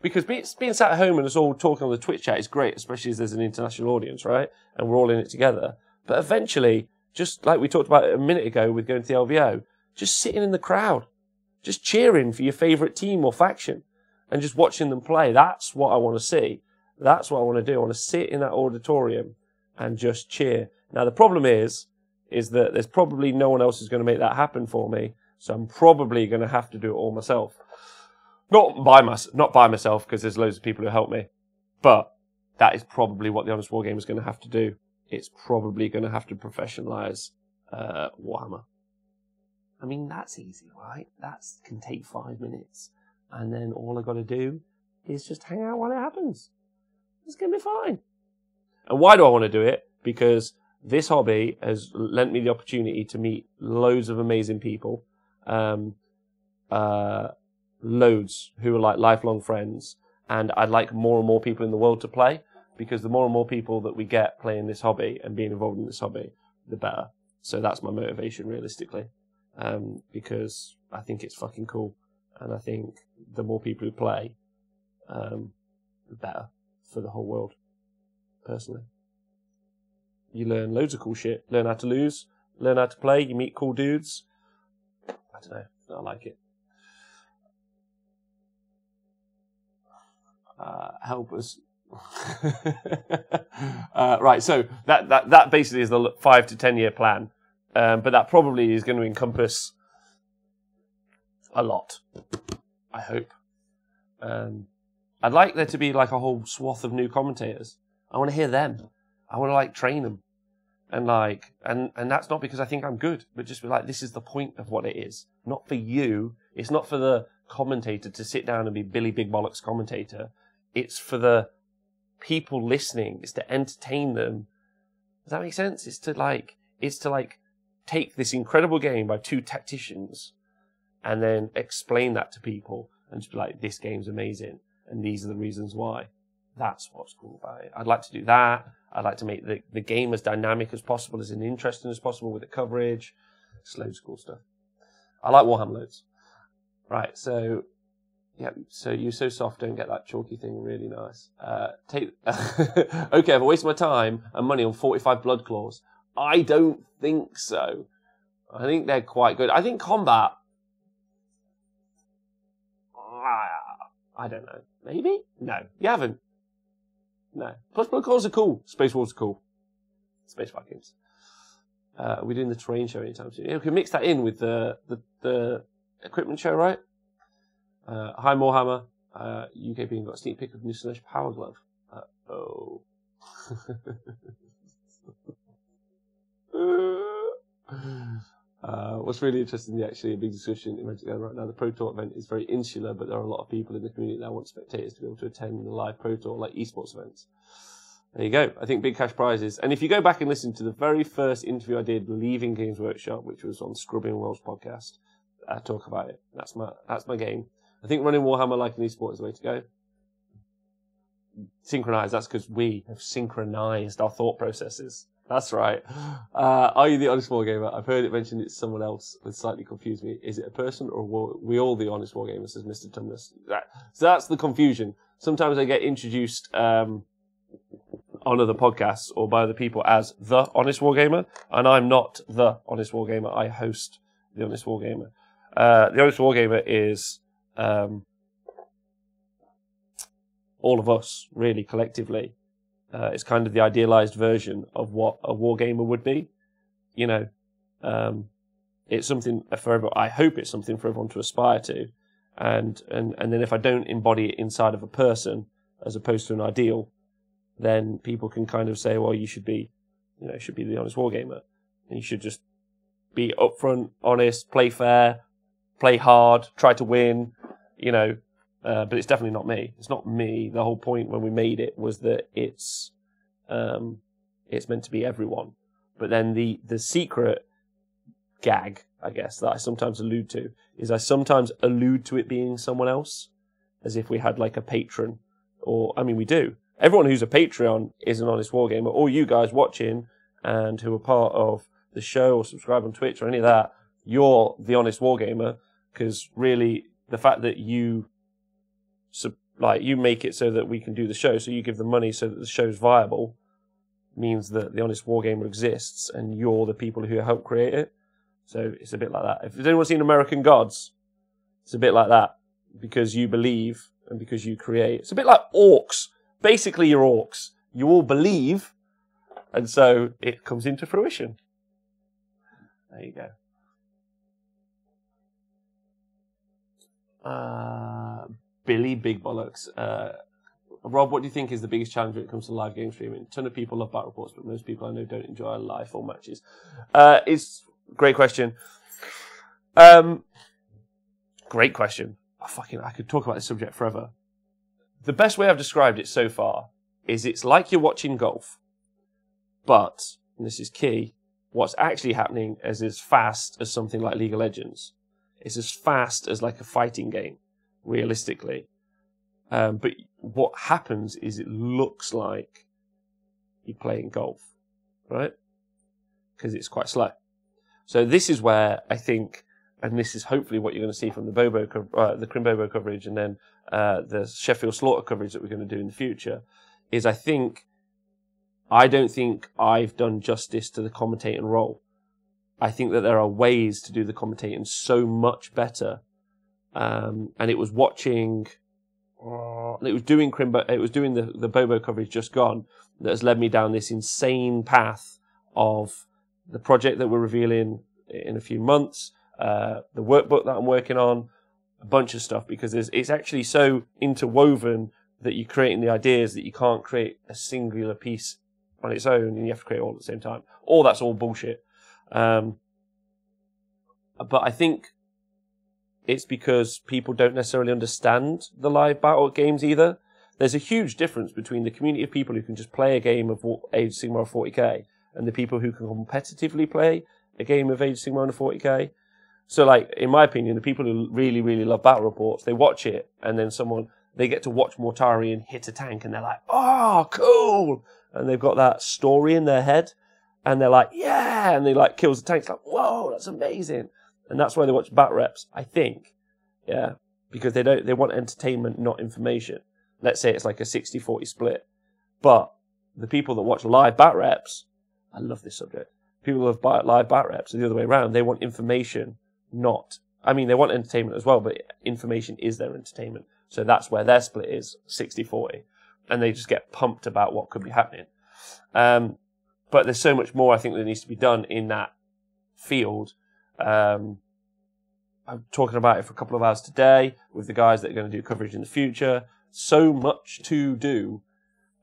because being sat at home and us all talking on the Twitch chat is great, especially as there's an international audience, right? And we're all in it together. But eventually, just like we talked about a minute ago with going to the LVO, just sitting in the crowd, just cheering for your favourite team or faction, and just watching them play. That's what I want to see. That's what I want to do. I want to sit in that auditorium and just cheer. Now, the problem is that there's probably no one else who's going to make that happen for me. So I'm probably going to have to do it all myself. Not by myself, because there's loads of people who help me. But that is probably what the Honest Wargamer is going to have to do. It's probably going to have to professionalise Warhammer. I mean, that's easy, right? That can take 5 minutes. And then all I got to do is just hang out while it happens. It's going to be fine. And why do I want to do it? Because this hobby has lent me the opportunity to meet loads of amazing people. Loads who are like lifelong friends. And I'd like more and more people in the world to play, because the more and more people that we get playing this hobby and being involved in this hobby, the better. So that's my motivation, realistically. Because I think it's fucking cool. And I think the more people who play, the better for the whole world, personally. You learn loads of cool shit. Learn how to lose. Learn how to play. You meet cool dudes. I don't know. I like it. Help us. Right, so that basically is the 5 to 10 year plan. But that probably is going to encompass a lot, I hope. I'd like there to be like a whole swath of new commentators. I want to hear them. I want to like train them. And like, and that's not because I think I'm good, but just be like, this is the point of what it is. Not for you. It's not for the commentator to sit down and be Billy Big Bollocks commentator. It's for the people listening. It's to entertain them. Does that make sense? It's to like take this incredible game by two tacticians and then explain that to people and just be like, this game's amazing and these are the reasons why. That's what's cool about it. I'd like to do that. I'd like to make the game as dynamic as possible, as interesting as possible with the coverage. Just loads of cool stuff. I like Warhammer loads. Right, so yeah, so You're So Soft, don't get that chalky thing, really nice. Okay, I've wasted my time and money on 45 blood claws. I don't think so. I think they're quite good. I think combat, I don't know. Maybe? No, you haven't. No. Plus blood claws are cool. Space Wars are cool. Space Vikings. We're doing the terrain show anytime soon. Yeah, we can mix that in with the equipment show, right? Hi Moarhammer. UK being got a sneak peek of new Slash Power Glove. Oh. What's really interesting, actually, a big discussion in Magic right now. The Pro Tour event is very insular, but there are a lot of people in the community that want spectators to be able to attend the live Pro Tour, like esports events. There you go. I think big cash prizes. And if you go back and listen to the very first interview I did leaving Games Workshop, which was on Scrubbing World's podcast, I talk about it. That's my game. I think running Warhammer like an esport is the way to go. Synchronise. That's because we have synchronised our thought processes. That's right. Are you the honest wargamer? I've heard it mentioned it's someone else, which slightly confused me. Is it a person or we all the honest wargamers, says Mr. Tumnus? So that's the confusion. Sometimes I get introduced on other podcasts or by other people as the honest wargamer, and I'm not the honest wargamer. I host the honest wargamer. The honest wargamer is all of us, really, collectively. It's kind of the idealized version of what a wargamer would be. You know, it's something for everyone. I hope it's something for everyone to aspire to. And then if I don't embody it inside of a person as opposed to an ideal, then people can kind of say, well, you should be the honest wargamer. And you should just be upfront, honest, play fair, play hard, try to win, you know. But it's definitely not me. It's not me. The whole point when we made it was that it's meant to be everyone. But then the secret gag, I guess, that I sometimes allude to is I sometimes allude to it being someone else, as if we had like a patron, or I mean we do. Everyone who's a Patreon is an honest wargamer. All you guys watching and who are part of the show or subscribe on Twitch or any of that, you're the honest wargamer, because really the fact that you make it so that we can do the show, so you give the money so that the show's viable, means that the honest wargamer exists and you're the people who help create it. So it's a bit like that. If anyone's seen American Gods, it's a bit like that, because you believe and because you create. It's a bit like orcs. Basically, you're orcs. You all believe, and so it comes into fruition. There you go. Billy Big Bollocks. Rob, what do you think is the biggest challenge when it comes to live game streaming? A ton of people love battle reports, but most people I know don't enjoy live full matches. It's a great question. Great question. I could talk about this subject forever. The best way I've described it so far is it's like you're watching golf, but, and this is key, what's actually happening is as fast as something like League of Legends. It's as fast as like a fighting game, realistically. But what happens is it looks like you're playing golf, right? Because it's quite slow. So this is where I think, and this is hopefully what you're going to see from the the Crimbobo coverage, and then the Sheffield Slaughter coverage that we're going to do in the future, is I don't think I've done justice to the commentating role. I think that there are ways to do the commentating so much better. And it was watching, it was doing the Bobo coverage just gone that has led me down this insane path of the project that we're revealing in a few months, the workbook that I'm working on, a bunch of stuff, because it's actually so interwoven that you're creating the ideas that you can't create a singular piece on its own, and you have to create all at the same time. Or that's all bullshit. But I think it's because people don't necessarily understand the live battle games either. There's a huge difference between the community of people who can just play a game of Age of Sigmar or 40k and the people who can competitively play a game of Age of Sigmar and 40k. So, like, in my opinion, the people who really, really love battle reports, they watch it, and then someone, they get to watch Mortarion hit a tank and they're like, oh, cool. And they've got that story in their head and they're like, yeah. And they like kills the tank. It's like, whoa, that's amazing. And that's why they watch bat reps, I think. Yeah. Because they want entertainment, not information. Let's say it's like a 60-40 split. But the people that watch live bat reps, I love this subject. People who have live bat reps are the other way around. They want information, not, I mean, they want entertainment as well, but information is their entertainment. So that's where their split is 60-40. And they just get pumped about what could be happening. But there's so much more I think that needs to be done in that field. I'm talking about it for a couple of hours today with the guys that are going to do coverage in the future. So much to do.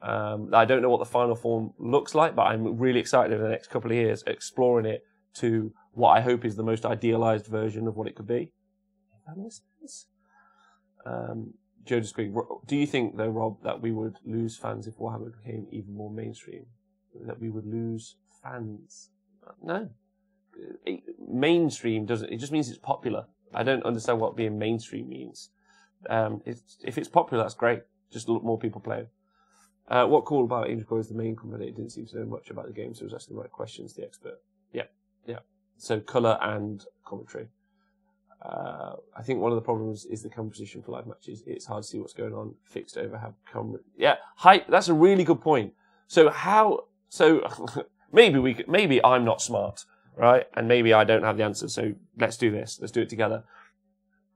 I don't know what the final form looks like, but I'm really excited over the next couple of years exploring it to what I hope is the most idealized version of what it could be. If that makes sense. Joe Discreet, do you think, though, Rob, that we would lose fans if Warhammer became even more mainstream? That we would lose fans? No. Mainstream doesn't, it just means it's popular. I don't understand what being mainstream means. If it's popular, that's great. Just look more people playing. What cool about Angel Core is the main commentator didn't seem to know much about the game, so he was asking the right questions, the expert. Yeah. So colour and commentary. I think one of the problems is the composition for live matches. It's hard to see what's going on. Fixed overhead camera. Yeah, hype. That's a really good point. So maybe I'm not smart, right? And maybe I don't have the answer. So let's do this. Let's do it together.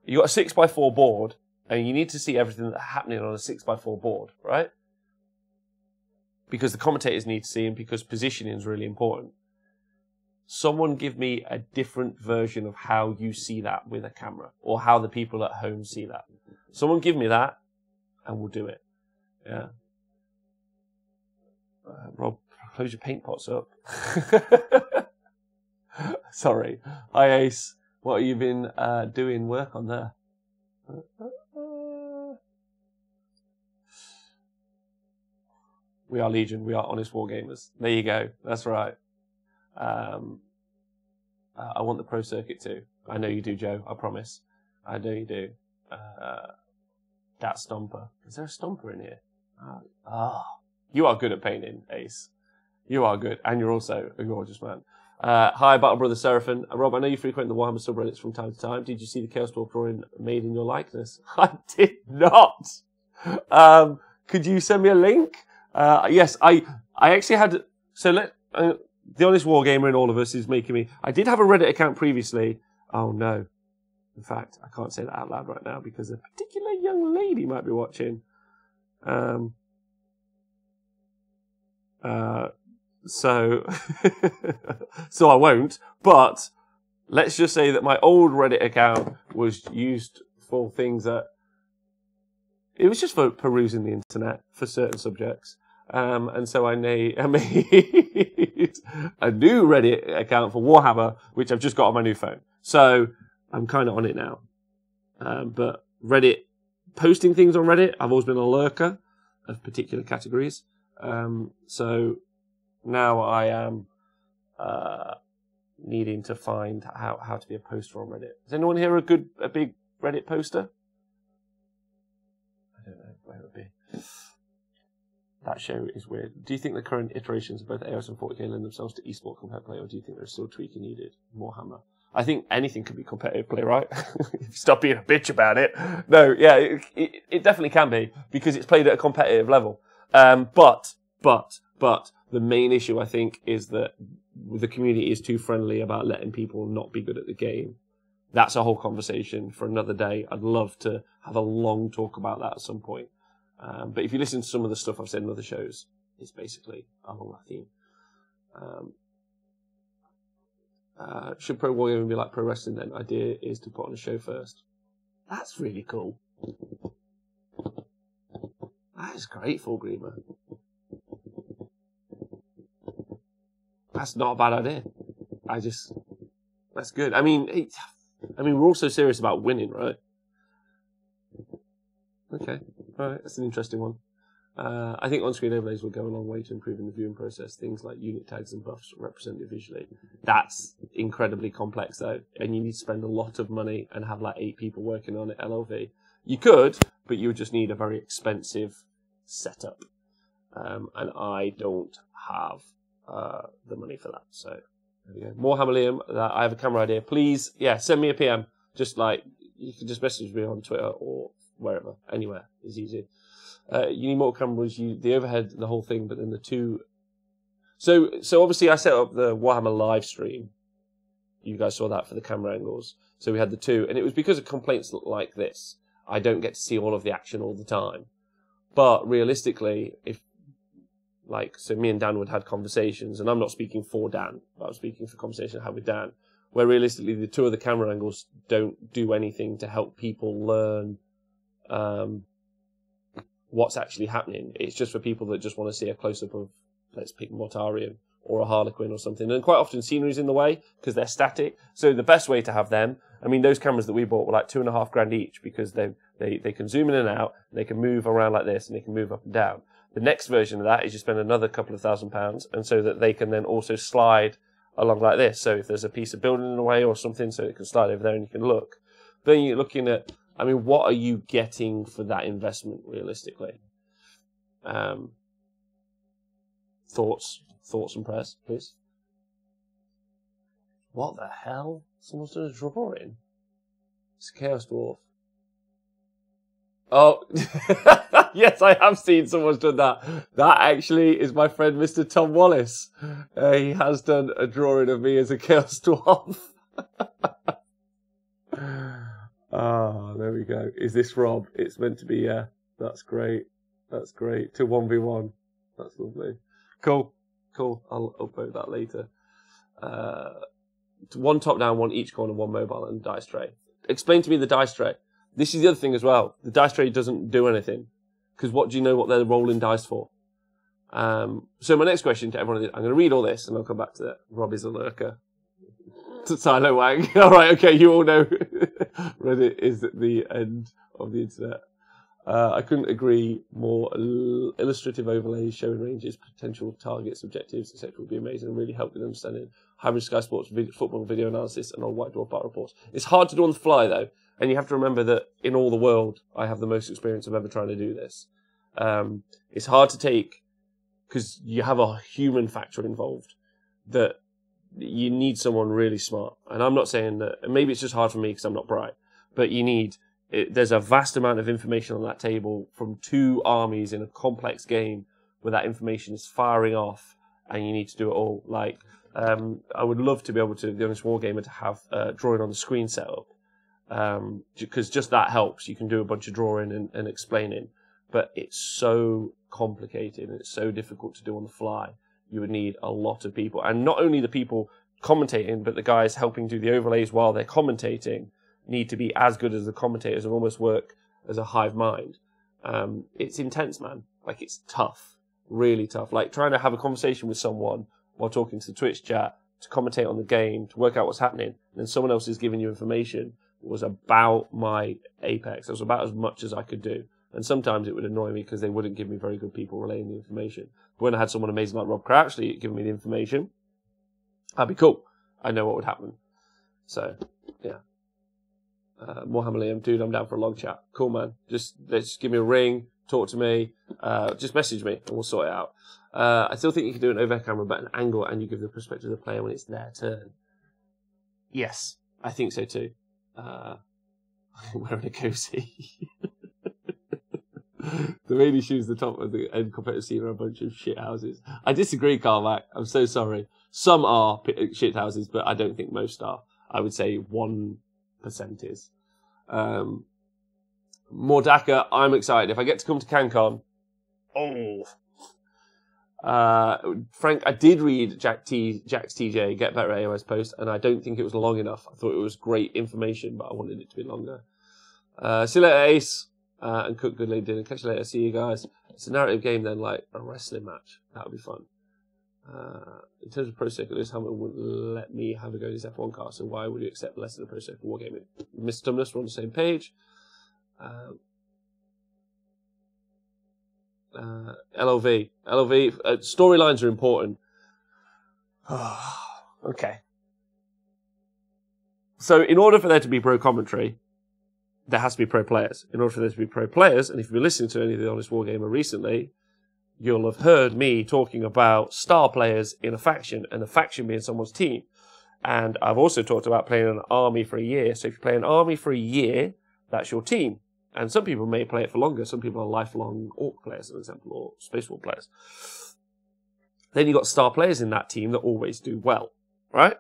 You got a 6x4 board, and you need to see everything that's happening on a 6x4 board, right? Because the commentators need to see, and because positioning is really important. Someone give me a different version of how you see that with a camera, or how the people at home see that. Someone give me that, and we'll do it. Yeah. Rob, close your paint pots up. Sorry. Hi, Ace. What have you been doing work on there? We are Legion. We are honest wargamers. There you go. That's right. I want the pro circuit too. I know you do, Joe. I promise. I know you do. That stomper. Is there a stomper in here? You are good at painting, Ace. You are good. And you're also a gorgeous man. Hi, Battle Brother Seraphim. Rob, I know you frequent the Warhammer subreddits from time to time. Did you see the Chaos Dwarf drawing made in your likeness? I did not. Could you send me a link? Yes, I actually had... So the honest wargamer in all of us is making me... I did have a Reddit account previously. Oh, no. In fact, I can't say that out loud right now because a particular young lady might be watching. So I won't. But let's just say that my old Reddit account was used for things that... It was just for perusing the internet for certain subjects. And so I made a new Reddit account for Warhammer, which I've just got on my new phone. So I'm kind of on it now. But Reddit, posting things on Reddit, I've always been a lurker of particular categories. So now I am needing to find how to be a poster on Reddit. Does anyone here a big Reddit poster? I don't know where it would be. That show is weird. Do you think the current iterations of both AOS and 40k lend themselves to esport competitive play, or do you think there's still tweaking needed? More hammer. I think anything can be competitive play, right? Stop being a bitch about it. No, yeah, it definitely can be, because it's played at a competitive level. But the main issue, I think, is that the community is too friendly about letting people not be good at the game. That's a whole conversation for another day. I'd love to have a long talk about that at some point. But if you listen to some of the stuff I've said in other shows, it's basically along that theme. Should pro wargaming be like pro wrestling then? Idea is to put on a show first. That's really cool. That is great, Full Greener. That's not a bad idea. That's good. I mean, we're also serious about winning, right? Okay. All right, that's an interesting one. I think on-screen overlays will go a long way to improving the viewing process. Things like unit tags and buffs represented visually. That's incredibly complex, though, and you need to spend a lot of money and have like 8 people working on it. LLV. You could, but you would just need a very expensive setup, and I don't have the money for that. So there we go. Moarhammerliam, I have a camera idea. Please, yeah, send me a PM. Just like you can just message me on Twitter or wherever, anywhere is easy. You need more cameras, the overhead, the whole thing, but then the two. So obviously I set up the Warhammer live stream. You guys saw that for the camera angles. So we had the 2, and it was because of complaints like this. I don't get to see all of the action all the time. But realistically, so me and Dan would have conversations, and I'm not speaking for Dan, but I'm speaking for conversation I had with Dan, where realistically the 2 of the camera angles don't do anything to help people learn what's actually happening. It's just for people that just want to see a close-up of, let's pick Mortarion or a Harlequin or something. And quite often scenery's in the way because they're static. So the best way to have them, I mean, those cameras that we bought were like $2,500 each because they can zoom in and out, they can move around like this, and they can move up and down. The next version of that is you spend another couple of £1,000, and so that they can then also slide along like this. So if there's a piece of building in the way or something, so it can slide over there and you can look. Then you're looking at, I mean, what are you getting for that investment realistically? Thoughts and prayers, please. What the hell? Someone's done a drawing. It's a Chaos Dwarf. Oh, yes, I have seen someone's done that. That actually is my friend, Mr. Tom Wallace. He has done a drawing of me as a Chaos Dwarf. Ah, there we go. Is this Rob? It's meant to be, yeah. That's great. That's great. To 1v1. That's lovely. Cool. I'll upload that later. 1 top-down, 1 each corner, 1 mobile, and dice tray. Explain to me the dice tray. This is the other thing as well. The dice tray doesn't do anything. Because what do you know what they're rolling dice for? So my next question to everyone is, I'm going to read all this, and I'll come back to that. Rob is a lurker. Silo Wang. All right, okay, you all know Reddit is at the end of the internet. I couldn't agree more. Illustrative overlays showing ranges, potential targets, objectives, etc. would be amazing and really help with understanding. Having Sky Sports football video analysis and on White Dwarf Battle reports. It's hard to do on the fly though, and you have to remember that in all the world, I have the most experience of ever trying to do this. It's hard to take because you have a human factor involved that you need someone really smart. And I'm not saying that, and maybe it's just hard for me because I'm not bright, but there's a vast amount of information on that table from 2 armies in a complex game where that information is firing off and you need to do it all. Like, I would love to be able to, the Honest Wargamer, to have drawing on the screen set up. Because just that helps. You can do a bunch of drawing and explaining. But it's so complicated and it's so difficult to do on the fly. You would need a lot of people. And not only the people commentating, but the guys helping do the overlays while they're commentating need to be as good as the commentators and almost work as a hive mind. It's intense, man. Like, it's tough. Really tough. Like, trying to have a conversation with someone while talking to the Twitch chat, to commentate on the game, to work out what's happening, and then someone else is giving you information, was about my apex. It was about as much as I could do. And sometimes it would annoy me because they wouldn't give me very good people relaying the information. But when I had someone amazing like Rob Crouchley giving me the information, that'd be cool. I know what would happen. So, yeah. Moarhammerliam, dude, I'm down for a long chat. Cool, man. Just give me a ring, talk to me, just message me, and we'll sort it out. I still think you can do an overhead camera, but an angle, and you give the perspective of the player when it's their turn. Yes, I think so too. Wearing a cozy. The rainy shoes, the top of the end competitive scene are a bunch of shit houses. I disagree, Carmack. I'm so sorry. Some are shit houses, but I don't think most are. I would say 1% is. Mordaka, I'm excited. If I get to come to CanCon, Frank, I did read Jack's TJ Get Better AOS post, and I don't think it was long enough. I thought it was great information, but I wanted it to be longer. See you later, Ace, and cook good lady dinner. Catch you later. See you guys. It's a narrative game then, like a wrestling match. That would be fun. In terms of Pro Circuit, Lewis Hamilton wouldn't let me have a go at his F1 car, so why would you accept less than a Pro Circuit Wargaming? Mr. Tumnus, we're on the same page. LOV. Storylines are important. Okay. So in order for there to be pro commentary, there has to be pro players. In order for there to be pro players, and if you've been listening to any of the Honest Wargamer recently, you'll have heard me talking about star players in a faction, and a faction being someone's team. And I've also talked about playing an army for a year. So if you play an army for a year, that's your team. And some people may play it for longer. Some people are lifelong Orc players, for example, or Space War players. Then you've got star players in that team that always do well, right?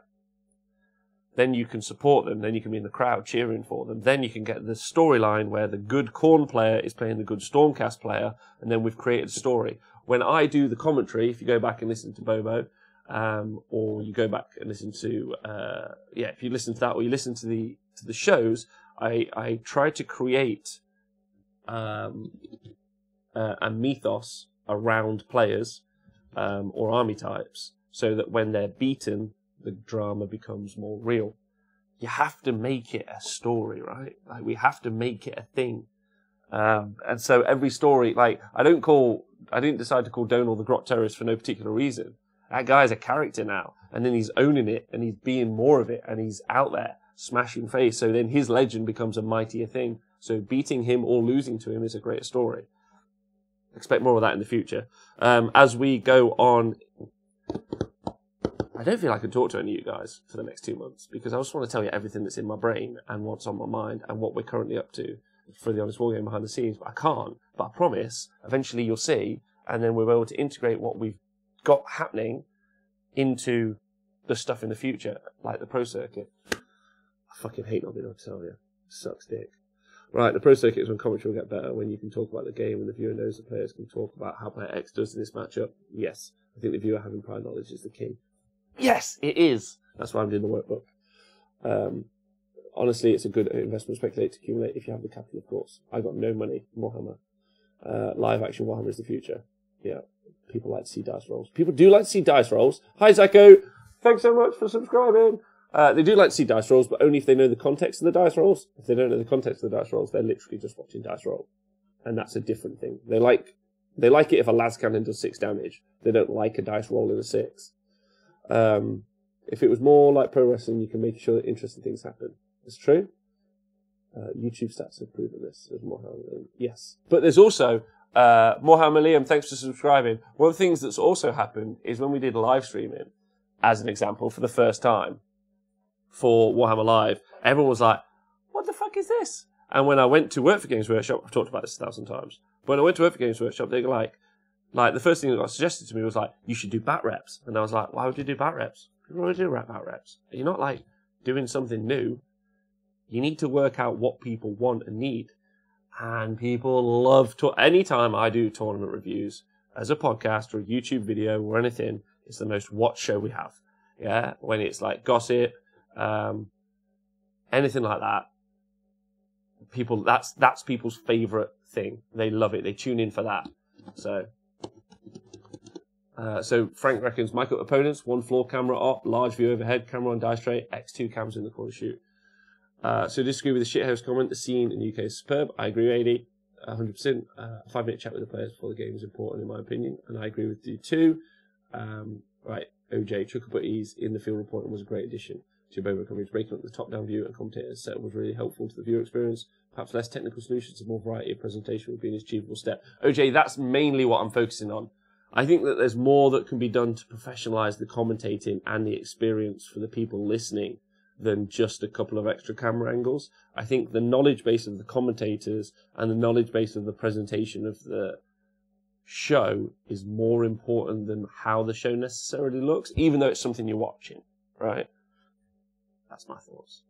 Then you can support them. Then you can be in the crowd cheering for them. Then you can get the storyline where the good Khorne player is playing the good Stormcast player, and then we've created a story. When I do the commentary, if you go back and listen to Bobo, or you go back and listen to, if you listen to that, or you listen to the shows, I try to create a mythos around players or army types, so that when they're beaten, the drama becomes more real. You have to make it a story, right? Like, we have to make it a thing. And so every story, like, I didn't decide to call Donal the Grot Terrorist for no particular reason. That guy's a character now, and then he's owning it, and he's being more of it, and he's out there smashing face. So then his legend becomes a mightier thing. So beating him or losing to him is a greater story. Expect more of that in the future. As we go on, I don't feel I can talk to any of you guys for the next 2 months, because I just want to tell you everything that's in my brain and what's on my mind and what we're currently up to for the Honest Wargame behind the scenes. But I can't. But I promise, eventually you'll see, and then we'll be able to integrate what we've got happening into the stuff in the future, like the pro circuit. I fucking hate not being able to tell you. It sucks dick. Right, the pro circuit is when commentary will get better, when you can talk about the game and the viewer knows the players can talk about how player X does in this matchup. Yes, I think the viewer having prior knowledge is the key. Yes, it is. That's why I'm doing the workbook. Honestly, it's a good investment, speculate to accumulate if you have the capital, of course. I got no money. Warhammer. Live action Warhammer is the future. Yeah, people like to see dice rolls. People do like to see dice rolls. Hi, Zacko. Thanks so much for subscribing. They do like to see dice rolls, but only if they know the context of the dice rolls. If they don't know the context of the dice rolls, they're literally just watching dice roll. And that's a different thing. They like it if a las cannon does 6 damage. They don't like a dice roll in a 6. If it was more like pro wrestling, you can make sure that interesting things happen. It's true. YouTube stats have proven this. There's moarhammerliam. Yes. But there's also, moarhammerliam, thanks for subscribing. One of the things that's also happened is when we did live streaming, as an example, for the first time, for Warhammer Live, everyone was like, what the fuck is this? And when I went to work for Games Workshop, I've talked about this 1,000 times, but when I went to work for Games Workshop, they were like the first thing that got suggested to me was like, you should do bat reps. And I was like, why would you do bat reps? People already do bat reps. You're not like doing something new. You need to work out what people want and need. And people love to, anytime I do tournament reviews as a podcast or a YouTube video or anything, it's the most watched show we have. Yeah. When it's like gossip, anything like that, people, that's people's favorite thing. They love it. They tune in for that. So Frank reckons Michael opponents, 1 floor camera op, large view overhead, camera on dice tray, X2 cams in the corner shoot. So disagree with the shithouse comment. The scene in the UK is superb. I agree, 80, 100%. A 5-minute chat with the players before the game is important, in my opinion, and I agree with you too. Right, OJ, Chuckle Butties in the field reporting was a great addition to your Bobo coverage. Breaking up the top-down view and commentator's setup was really helpful to the viewer experience. Perhaps less technical solutions and more variety of presentation would be an achievable step. OJ, that's mainly what I'm focusing on. I think that there's more that can be done to professionalise the commentating and the experience for the people listening than just a couple of extra camera angles. I think the knowledge base of the commentators and the knowledge base of the presentation of the show is more important than how the show necessarily looks, even though it's something you're watching, right? That's my thoughts.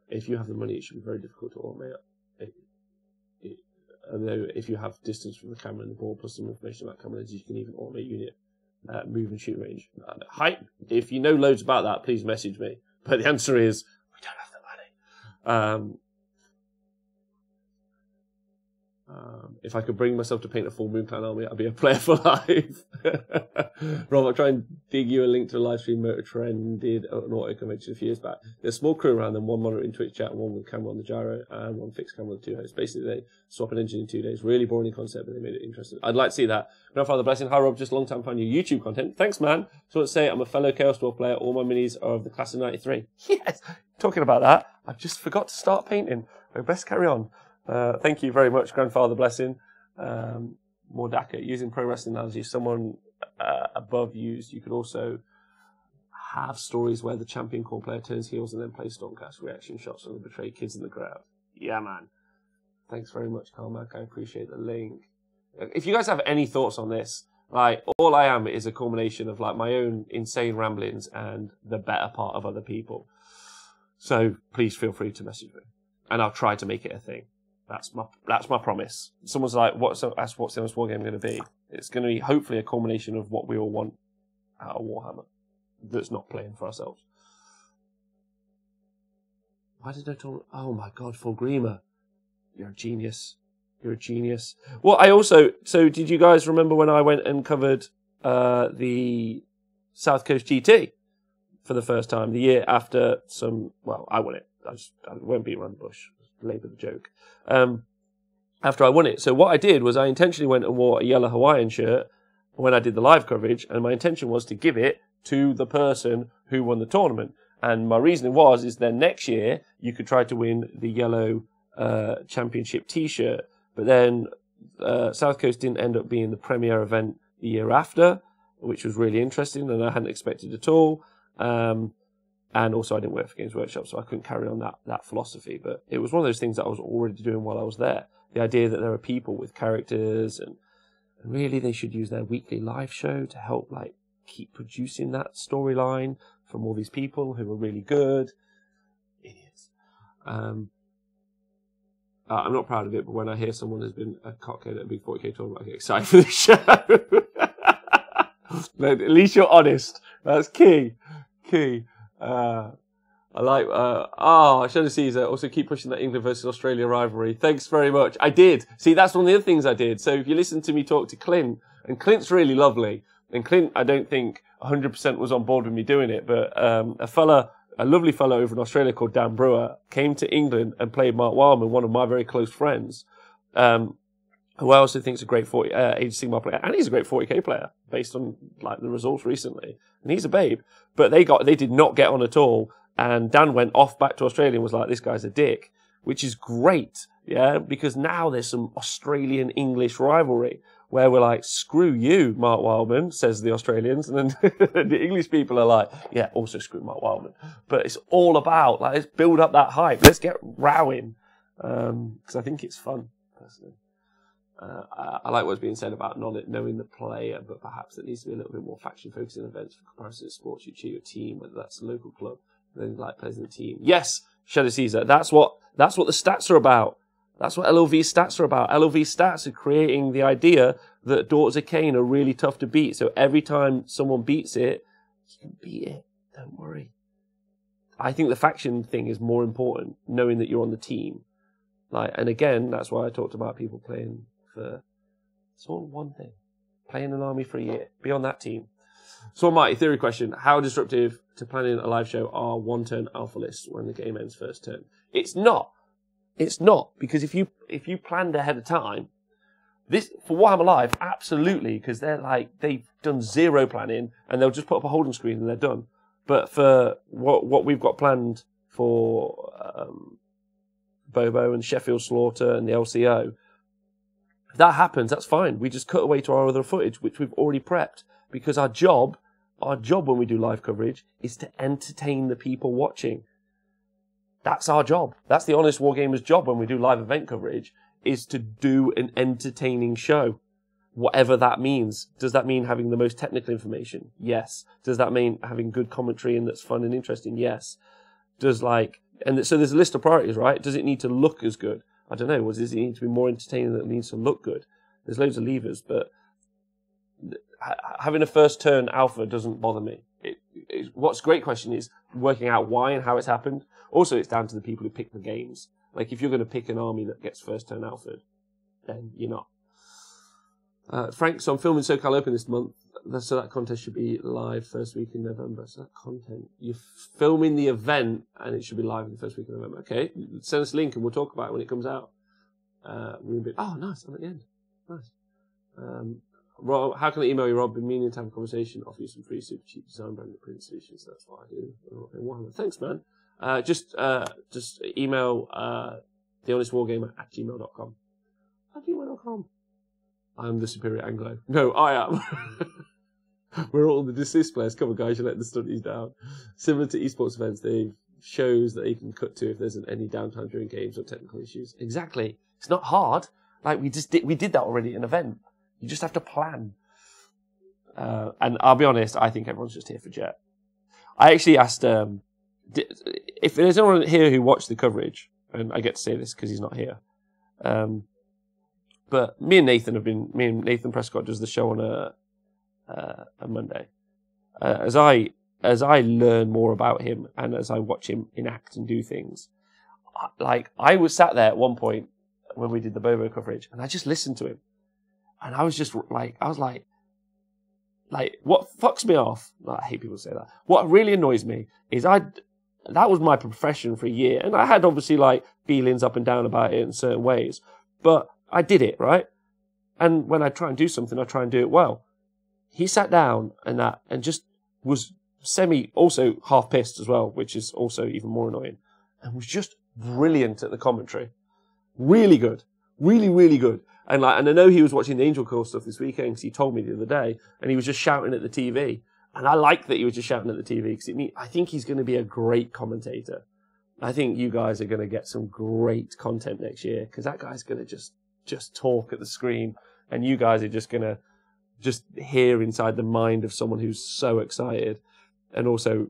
If you have the money, it should be very difficult to automate. Although if you have distance from the camera and the ball plus some information about camera lenses, you can even automate unit move and shoot range. Height, if you know loads about that, please message me. But the answer is, we don't have the money. If I could bring myself to paint a full Moon Clan army, I'd be a player for life. Rob, I'll try and dig you a link to a live stream Motor Trend did an auto convention a few years back. There's a small crew around them, one monitoring Twitch chat, and one with camera on the gyro, and one fixed camera with 2 hosts. Basically, they swap an engine in 2 days. Really boring concept, but they made it interesting. I'd like to see that. Grandfather Blessing, hi Rob, just long time fan of your YouTube content. Thanks, man. Just want to say I'm a fellow Chaos Dwarf player. All my minis are of the class of 93. Yes! Talking about that, I just forgot to start painting. I best carry on. Thank you very much, Grandfather Blessing. Mordaka, using pro wrestling analogy, someone above used, you could also have stories where the champion core player turns heels and then plays Stormcast reaction shots on the betrayed kids in the crowd. Yeah, man. Thanks very much, Carmack. I appreciate the link. If you guys have any thoughts on this, like, all I am is a culmination of like my own insane ramblings and the better part of other people. So please feel free to message me, and I'll try to make it a thing. That's my promise. Someone's like, what's the next war game going to be? It's going to be hopefully a culmination of what we all want out of Warhammer. That's not playing for ourselves. Why did I talk? Oh my God, Fulgrima. You're a genius. You're a genius. Well, so did you guys remember when I went and covered the South Coast GT for the first time, the year after I won it. I won't beat around the bush. Labour the joke. After I won it. So what I did was I intentionally went and wore a yellow Hawaiian shirt when I did the live coverage, and my intention was to give it to the person who won the tournament. And my reasoning is then next year you could try to win the yellow championship T-shirt. But then South Coast didn't end up being the premier event the year after, which was really interesting and I hadn't expected at all. And also I didn't work for Games Workshop, so I couldn't carry on that philosophy. But it was one of those things that I was already doing while I was there. The idea that there are people with characters and really they should use their weekly live show to help like keep producing that storyline from all these people who are really good. Idiots. I'm not proud of it, but when I hear someone has been a cockhead at a big 40k tournament, I get excited for the show. At least you're honest. That's key. I like, Shadow Caesar, also keep pushing that England versus Australia rivalry. Thanks very much. I did. See, that's one of the other things I did. So if you listen to me talk to Clint, and Clint's really lovely, and Clint, I don't think 100% was on board with me doing it, but a lovely fellow over in Australia called Dan Brewer came to England and played Mark Wildman, one of my very close friends, who I also think is a great Age of Sigmar player, and he's a great 40k player based on like the results recently, and he's a babe. But they did not get on at all, and Dan went off back to Australia and was like, "This guy's a dick," which is great, yeah, because now there's some Australian English rivalry where we're like, "Screw you, Mark Wildman," says the Australians, and then the English people are like, "Yeah, also screw Mark Wildman." But it's all about like, let's build up that hype, let's get rowing, because I think it's fun personally. I like what's being said about not knowing the player, but perhaps there needs to be a little bit more faction-focused in events for comparison to sports. You cheer your team, whether that's a local club, then like players in the team. Yes, Shadow Caesar. That's what the stats are about. That's what LOV stats are about. LOV stats are creating the idea that Daughters of Cain are really tough to beat. So every time someone beats it, you can beat it. Don't worry. I think the faction thing is more important, knowing that you're on the team. And again, that's why I talked about people playing for sort of one thing, playing an army for a year, be on that team. So my theory question: how disruptive to planning a live show are one-turn alpha lists when the game ends first turn? It's not, because if you planned ahead of time, this for Warhammer Live, absolutely, because they've done zero planning and they'll just put up a holding screen and they're done. But for what we've got planned for Bobo and Sheffield Slaughter and the LCO, if that happens, that's fine. We just cut away to our other footage, which we've already prepped, because our job when we do live coverage is to entertain the people watching. That's our job. That's the Honest Wargamer's job when we do live event coverage, is to do an entertaining show. Whatever that means. Does that mean having the most technical information? Yes. Does that mean having good commentary and that's fun and interesting? Yes. So there's a list of priorities, right? Does it need to look as good? I don't know. Does it need to be more entertaining than it needs to look good? There's loads of levers, but having a first turn alpha doesn't bother me. What's a great question is working out why and how it's happened. Also, it's down to the people who pick the games. Like, if you're going to pick an army that gets first turn alpha, then you're not. Frank, so I'm filming SoCal Open this month, so that contest should be live first week in November. So that content, you're filming the event, and it should be live in the first week of November. Okay, send us a link, and we'll talk about it when it comes out. Oh, nice, I'm at the end. Nice. Rob, how can I email you, Rob? Been meaning to have a conversation, offer you some free super cheap design branded print solutions. That's what I do. Thanks, man. Just email thehonestwargamer@gmail.com. At gmail.com. I'm the superior Anglo. No, I am. We're all the deceased players. Come on, guys, you're letting the studies down. Similar to esports events, they shows that they can cut to if there's any downtime during games or technical issues. Exactly. It's not hard. Like we did that already at an event. You just have to plan. And I'll be honest, I think everyone's just here for Jet. I actually asked if there's anyone here who watched the coverage, and I get to say this because he's not here. But me and Nathan Prescott does the show on a Monday. As I learn more about him and as I watch him enact and do things, I was sat there at one point when we did the Bobo coverage, and I just listened to him, and I was like, what fucks me off? I hate people say that. What really annoys me is that was my profession for a year, and I had obviously feelings up and down about it in certain ways, but I did it, right? And when I try and do something, I try and do it well. He sat down and just was also half pissed as well, which is also even more annoying, and was just brilliant at the commentary. Really good. Really, really good. And I know he was watching the Angel Call stuff this weekend because he told me the other day, and he was just shouting at the TV. And I like that he was just shouting at the TV because I think he's going to be a great commentator. I think you guys are going to get some great content next year because that guy's going to just talk at the screen, and you guys are just going to just hear inside the mind of someone who's so excited. And also,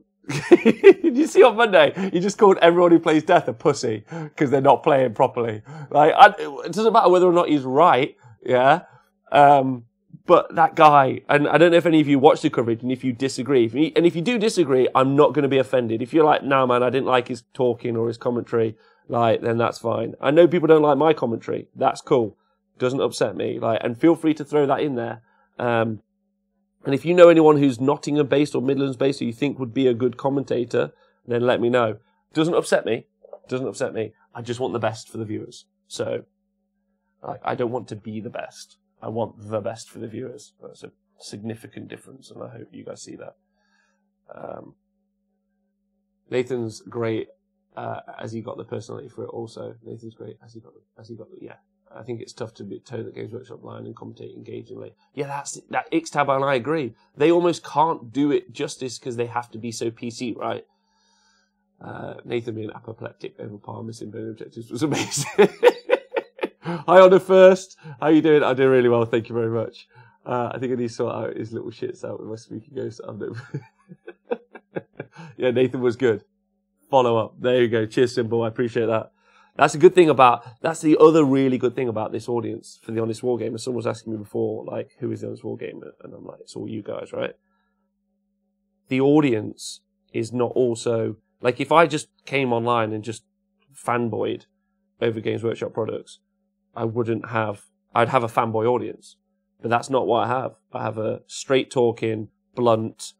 did you see on Monday, he just called everyone who plays Death a pussy because they're not playing properly. It doesn't matter whether or not he's right, yeah? But that guy, and I don't know if any of you watch the coverage, and if you disagree, if you do disagree, I'm not going to be offended. If you're like, no, man, I didn't like his talking or his commentary, then that's fine. I know people don't like my commentary. That's cool. Doesn't upset me. And feel free to throw that in there. And if you know anyone who's Nottingham based or Midlands based who you think would be a good commentator, then let me know. Doesn't upset me. I just want the best for the viewers. So I don't want to be the best. I want the best for the viewers. That's a significant difference, and I hope you guys see that. Nathan's great as he got the personality for it also. Nathan's great as he got yeah. I think it's tough to toe the Games Workshop line and commentate engagingly. Yeah, that Ixtab, and I agree. They almost can't do it justice because they have to be so PC, right? Nathan being apoplectic over par, missing burn objectives was amazing. Hi, Honor First. How you doing? I'm doing really well, thank you very much. I think I need to sort out his little shits out with my speaking ghost. Yeah, Nathan was good. Follow up. There you go. Cheers, Symbol. I appreciate that. That's the other really good thing about this audience for the Honest Wargamer. Someone was asking me before, who is the Honest Wargamer? And I'm like, it's all you guys, right? The audience is not also, if I just came online and just fanboyed over Games Workshop products, I'd have a fanboy audience. But that's not what I have. I have a straight talking, blunt,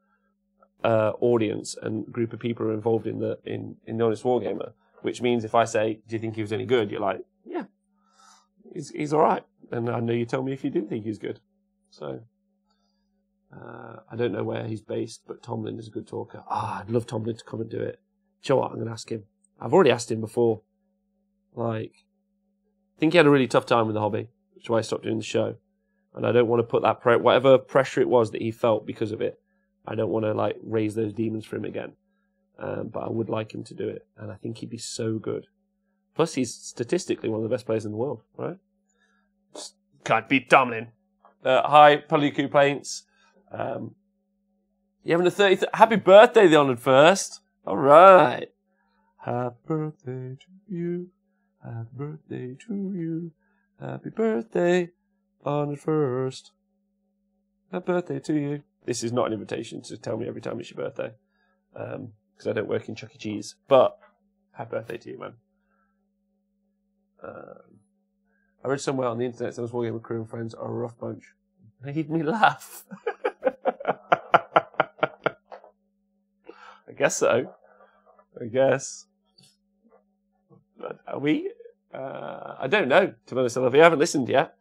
audience and group of people who are involved in the Honest Wargamer. Which means if I say, do you think he was any good? You're like, yeah, he's all right. And I know you tell me if you didn't think he was good. So, I don't know where he's based, but Tomlin is a good talker. I'd love Tomlin to come and do it. Do you know what? I'm going to ask him. I've already asked him before. I think he had a really tough time with the hobby, which is why I stopped doing the show. And I don't want to put that whatever pressure it was that he felt because of it, I don't want to raise those demons for him again. But I would like him to do it, and I think he'd be so good. Plus, he's statistically one of the best players in the world, right? Just can't beat Tomlin. Hi, Paluku Paints. You having a 30th? Happy birthday, the Honoured First. All right. Happy birthday to you. Happy birthday to you. Happy birthday, Honoured First. Happy birthday to you. This is not an invitation to tell me every time it's your birthday. Because I don't work in Chuck E. Cheese. But, happy birthday to you, man. I read somewhere on the internet that Wargaming crew and friends are a rough bunch. Made me laugh. I guess so. I guess. But are we? I don't know, to be honest. I haven't listened yet.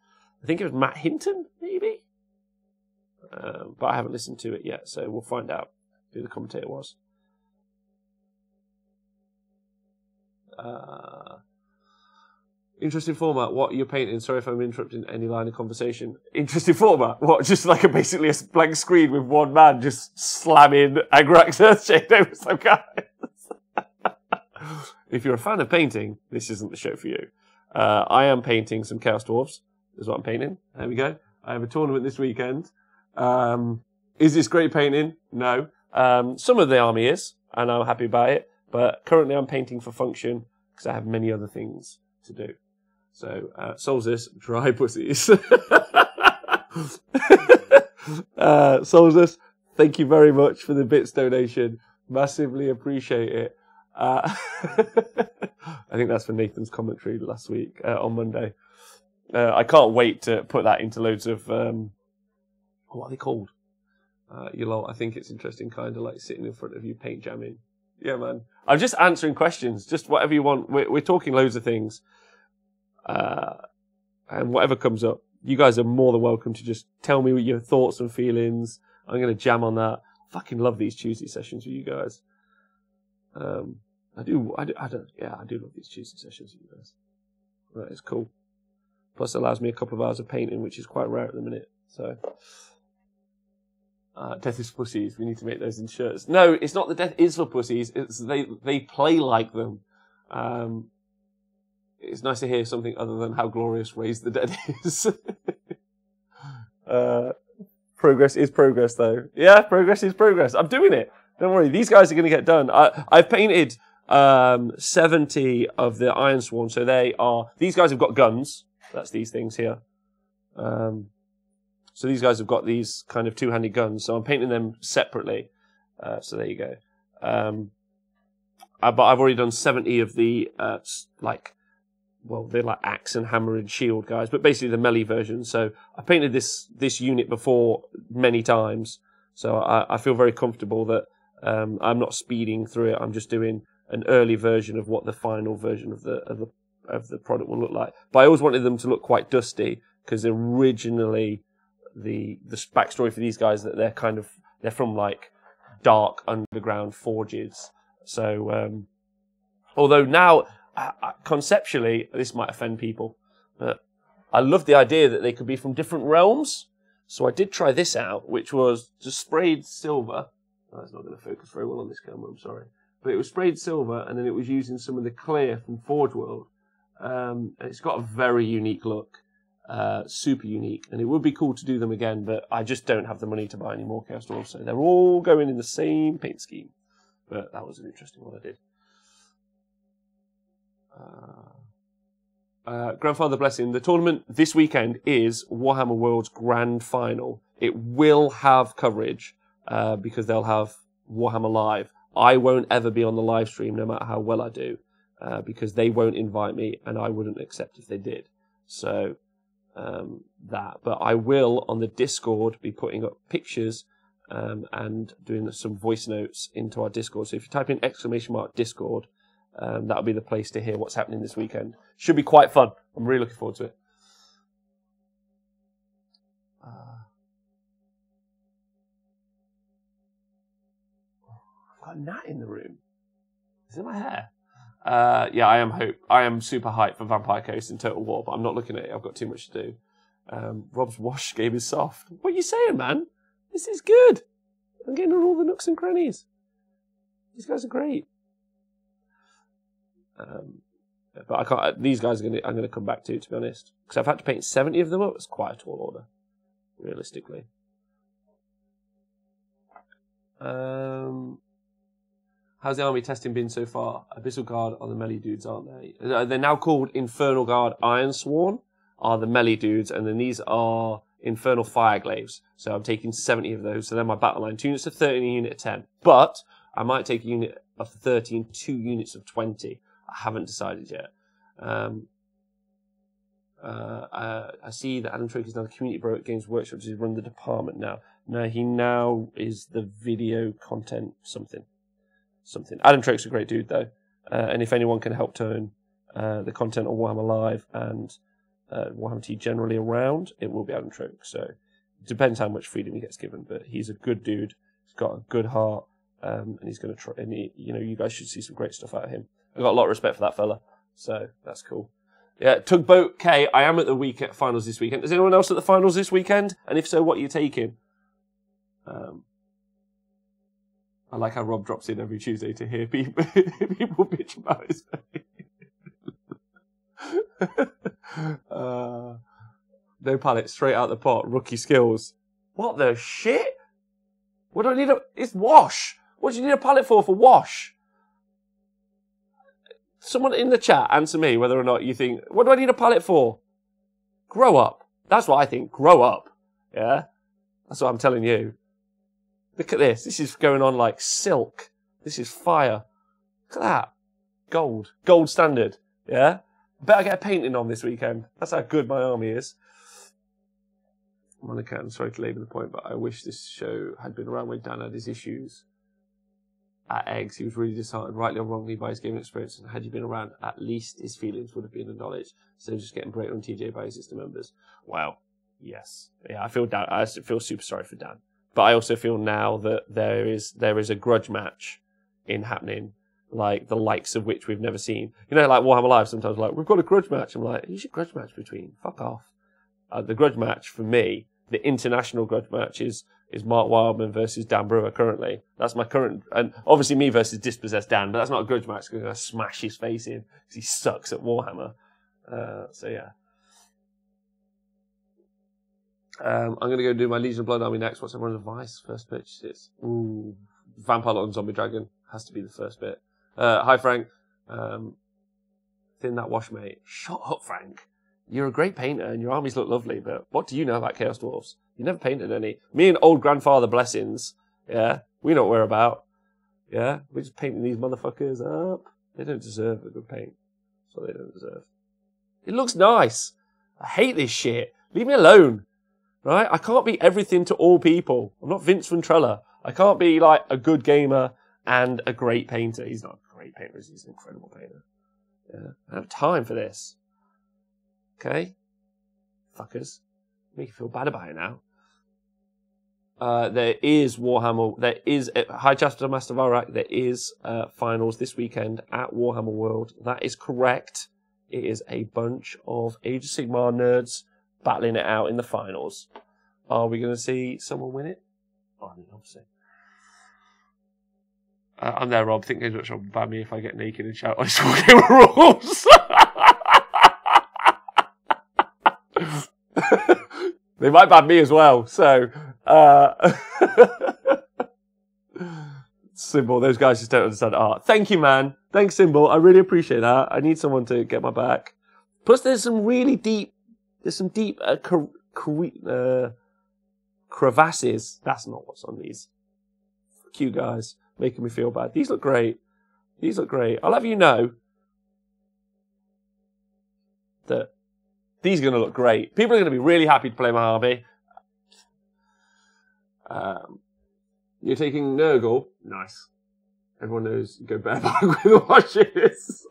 I think it was Matt Hinton, maybe? But I haven't listened to it yet, so we'll find out who the commentator was. Interesting format. What you're painting? Sorry if I'm interrupting any line of conversation. Interesting format. What? Just like basically a blank screen with one man just slamming Agrax Earthshade over some guys. If you're a fan of painting, this isn't the show for you. I am painting some Chaos Dwarves. Is what I'm painting. There we go. I have a tournament this weekend. Is this great painting? No. Some of the army is, and I'm happy about it. But currently I'm painting for function because I have many other things to do. So, Solstice, dry pussies. Solstice, thank you very much for the bits donation. Massively appreciate it. I think that's for Nathan's commentary last week, on Monday. I can't wait to put that into loads of, what are they called? I think it's interesting, kind of like sitting in front of you, paint jamming. Yeah, man. I'm just answering questions, just whatever you want. We're talking loads of things. And whatever comes up, you guys are more than welcome to just tell me your thoughts and feelings. I'm going to jam on that. I fucking love these Tuesday sessions with you guys. I do love these Tuesday sessions with you guys. That is cool. Plus it allows me a couple of hours of painting, which is quite rare at the minute. So, death is for pussies. We need to make those in shirts. No, it's not the death is for pussies. It's they play like them. It's nice to hear something other than how glorious Raise the Dead is. Progress is progress, though. Yeah, progress is progress. I'm doing it. Don't worry. These guys are going to get done. I've painted 70 of the Iron Sworn, so these guys have got guns. That's these things here. So these guys have got these kind of two-handed guns, so I'm painting them separately. So there you go. But I've already done 70 of the, they're like axe and hammer and shield guys, but basically the melee version. So I painted this unit before many times, so I feel very comfortable that I'm not speeding through it. I'm just doing an early version of what the final version of the product will look like. But I always wanted them to look quite dusty because originally the backstory for these guys that they're from like dark underground forges. So although now conceptually this might offend people, but I love the idea that they could be from different realms. So I did try this out, which was just sprayed silver. Oh, it's not going to focus very well on this camera, I'm sorry. But it was sprayed silver, and then it was using some of the clear from Forge World. And it's got a very unique look, super unique. And it would be cool to do them again, but I just don't have the money to buy any more Chaos Dwarves, so they're all going in the same paint scheme. But that was an interesting one I did. Grandfather Blessing, the tournament this weekend is Warhammer World's grand final. It will have coverage because they'll have Warhammer Live. I won't ever be on the live stream no matter how well I do because they won't invite me and I wouldn't accept if they did. So but I will on the Discord be putting up pictures and doing some voice notes into our Discord. So if you type in !Discord, that'll be the place to hear what's happening this weekend. Should be quite fun. I'm really looking forward to it. I've got a gnat in the room. Is it my hair? Yeah, I am super hyped for Vampire Coast and Total War, but I'm not looking at it. I've got too much to do. Rob's wash game is soft. What are you saying, man? This is good. I'm getting all the nooks and crannies. These guys are great. But I can't. These guys I'm going to come back to be honest, because I've had to paint 70 of them up. It's quite a tall order, realistically. How's the army testing been so far? Abyssal Guard are the melee dudes, aren't they? They're now called Infernal Guard Ironsworn, are the melee dudes, and then these are Infernal Fireglaves. So I'm taking 70 of those, so they're my battle line. 2 units of 30 and a unit of 10. But I might take a unit of 30 and 2 units of 20. I haven't decided yet. I see that Adam Troke is now the community bro at Games Workshop. Does he run the department now? No, he now is the video content something. Adam Troke's a great dude though, and if anyone can help turn the content on Warhammer Live and Warhammer T generally around, it will be Adam Troke. So it depends how much freedom he gets given, but he's a good dude. He's got a good heart, and he's going to try. And you guys should see some great stuff out of him. I've got a lot of respect for that fella, so that's cool. Yeah, Tugboat K, I am at the finals this weekend. Is anyone else at the finals this weekend? And if so, what are you taking? I like how Rob drops in every Tuesday to hear people bitch about his face. No pallet, straight out the pot, rookie skills. What the shit? What do I need it's wash. What do you need a pallet for wash? Someone in the chat answer me whether or not you think, what do I need a pallet for? Grow up. That's what I think. Grow up. Yeah? That's what I'm telling you. Look at this. This is going on like silk. This is fire. Look at that. Gold. Gold standard. Yeah? Better get a painting on this weekend. That's how good my army is. Monica, I'm sorry to labour the point, but I wish this show had been around when Dan had his issues at Eggs. He was really disheartened, rightly or wrongly, by his gaming experience, and had you been around, at least his feelings would have been acknowledged, instead of just getting brained on TJ by his system members. Wow. Yes. Yeah, I feel super sorry for Dan. But I also feel now that there is a grudge match happening, like the likes of which we've never seen. You know, like Warhammer Live, sometimes like, we've got a grudge match. I'm like, who's your grudge match between? Fuck off. The grudge match for me, the international grudge match is Mark Wildman versus Dan Brewer currently. That's my current, and obviously me versus Dispossessed Dan, but that's not a grudge match because I'm going to smash his face in because he sucks at Warhammer. So yeah. I'm going to go do my Legion of Blood Army next. What's everyone's advice? First pitch. It's Vampire Lot and Zombie Dragon. Has to be the first bit. Hi, Frank. Thin that wash, mate. Shut up, Frank. You're a great painter and your armies look lovely, but what do you know about Chaos Dwarfs? You never painted any. Me and old grandfather Blessings, yeah, we know what we're about. Yeah, we're just painting these motherfuckers up. They don't deserve a good paint. That's what they don't deserve. It looks nice. I hate this shit. Leave me alone. Right? I can't be everything to all people. I'm not Vince Ventrella. I can't be like a good gamer and a great painter. He's not a great painter, he's an incredible painter. Yeah. I don't have time for this. Okay? Fuckers. Make you feel bad about it now. There is Warhammer. There is Hi Jasper Master Varak. There is finals this weekend at Warhammer World. That is correct. It is a bunch of Age of Sigmar nerds battling it out in the finals. Are we going to see someone win it? Oh, I mean, obviously. I'm there, Rob. Think Games Workshop will ban me if I get naked and shout on School Gamer rules. They might ban me as well, so Symbol, those guys just don't understand art. Thank you, man. Thanks, Symbol. I really appreciate that. I need someone to get my back. Plus, there's some deep crevasses. That's not what's on these. Fuck you guys, making me feel bad. These look great. These look great. I'll have you know that these are going to look great. People are going to be really happy to play my army. You're taking Nurgle. Nice. Everyone knows you go bareback with the washes.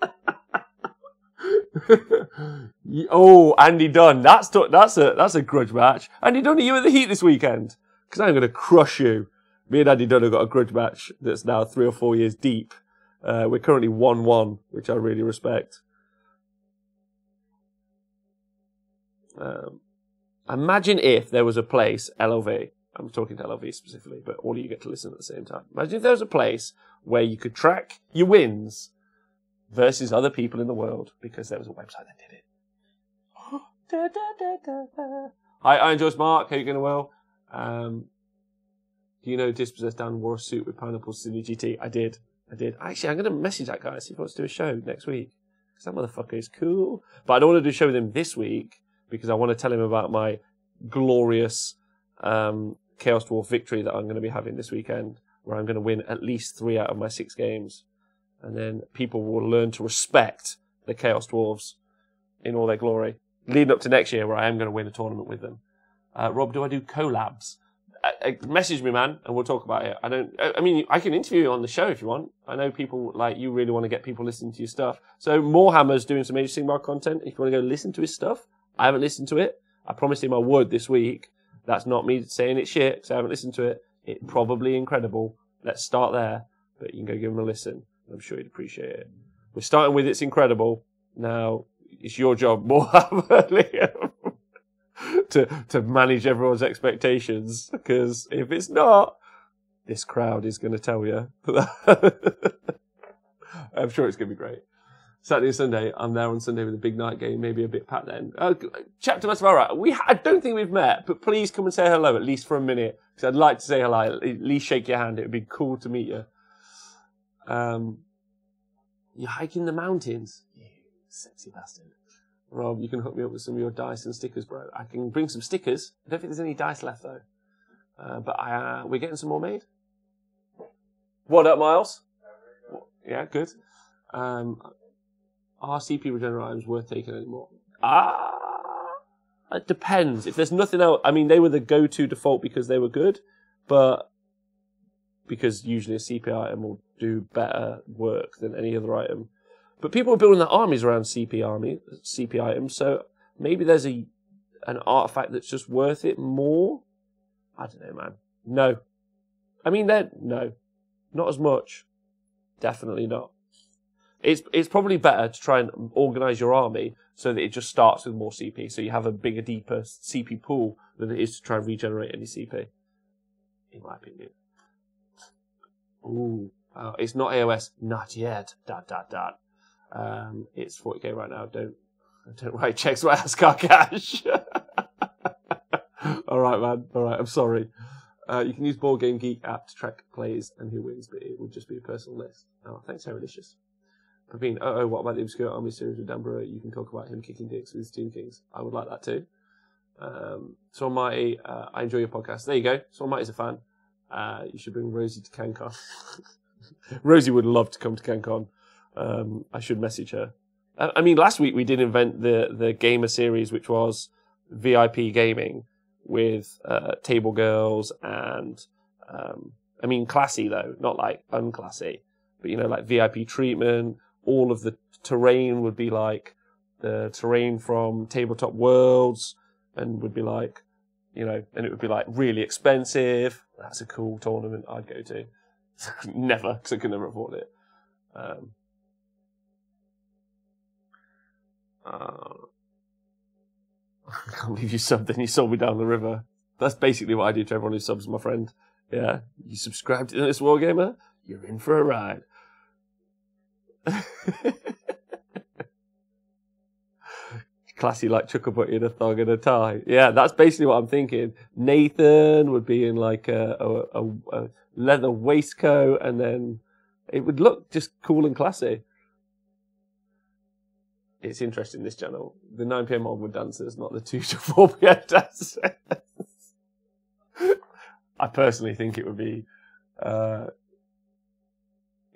Oh, Andy Dunn. That's a grudge match. Andy Dunn, are you at the Heat this weekend? Because I'm going to crush you. Me and Andy Dunn have got a grudge match that's now 3 or 4 years deep. We're currently 1-1, which I really respect. Imagine if there was a place, LLV, I'm talking to LLV specifically, but all of you get to listen at the same time. Imagine if there was a place where you could track your wins versus other people in the world, because there was a website that did it. Hi, I'm Joyce Mark. How you going well? Do you know Dispossessed Dan wore a suit with pineapples in the GT? I did. Actually, I'm going to message that guy, see if he wants to do a show next week. Because that motherfucker is cool. But I don't want to do a show with him this week, because I want to tell him about my glorious Chaos Dwarf victory that I'm going to be having this weekend, where I'm going to win at least 3 out of my 6 games. And then people will learn to respect the Chaos Dwarves in all their glory. leading up to next year where I am going to win a tournament with them. Rob, do I do collabs? Message me, man, and we'll talk about it. I mean, I can interview you on the show if you want. I know people, like, you really want to get people listening to your stuff. So Moorhammer's doing some Age of Sigmar content. If you want to go listen to his stuff, I haven't listened to it. I promised him I would this week. That's not me saying it's shit, because I haven't listened to it. It's probably incredible. Let's start there. But you can go give him a listen. I'm sure he'd appreciate it. We're starting with It's Incredible. Now, it's your job, Moarhammerliam, to manage everyone's expectations. Because if it's not, this crowd is going to tell you. I'm sure it's going to be great. Saturday and Sunday, I'm there on Sunday with a big night game, maybe a bit packed then. Chapter Master Alright, I don't think we've met, but please come and say hello, at least for a minute, because I'd like to say hello, at least shake your hand, it would be cool to meet you. You're hiking the mountains? You sexy bastard. Rob, you can hook me up with some of your dice and stickers, bro. I can bring some stickers. I don't think there's any dice left, though. But we're getting some more made. What up, Miles? Yeah, good. Are CP regenerate items worth taking anymore? It depends. If there's nothing else, I mean, they were the go-to default because they were good, but because usually a CP item will do better work than any other item. But people are building their armies around CP items, so maybe there's an artifact that's just worth it more. I don't know, man. No. I mean, no. Not as much. Definitely not. It's probably better to try and organise your army so that it just starts with more CP, so you have a bigger, deeper CP pool than it is to try and regenerate any CP, in my opinion. Ooh, it's not AOS, not yet. ... It's 40k right now. Don't write checks to Ascar Cash. All right, man. All right, I'm sorry. You can use Board Game Geek app to track plays and who wins, but it will just be a personal list. Oh, thanks, Heralicious. Pavine, what about the Obscure Army series with Dan Brewer? You can talk about him kicking dicks with his Tomb Kings. I would like that too. So Almighty, I enjoy your podcast. There you go. So Almighty's a fan. You should bring Rosie to CanCon. Rosie would love to come to CanCon. I should message her. I mean, last week we did invent the Gamer series, which was VIP gaming with table girls and, I mean, classy though, not like unclassy, but you know, like VIP treatment. All of the terrain would be like the terrain from Tabletop Worlds, and would be like, you know, and it would be like really expensive. That's a cool tournament I'd go to. Never, because I could never afford it. I can't believe you subbed and you sold me down the river. That's basically what I do to everyone who subs, my friend. Yeah, you subscribe to this Wargamer, you're in for a ride. Classy like Chuckabutty in a thong and a tie. Yeah, that's basically what I'm thinking. Nathan would be in like a leather waistcoat, and then it would look just cool and classy. It's interesting, this channel. The 9 PM onward dancers, not the 2 to 4 PM dancers. I personally think it would be... it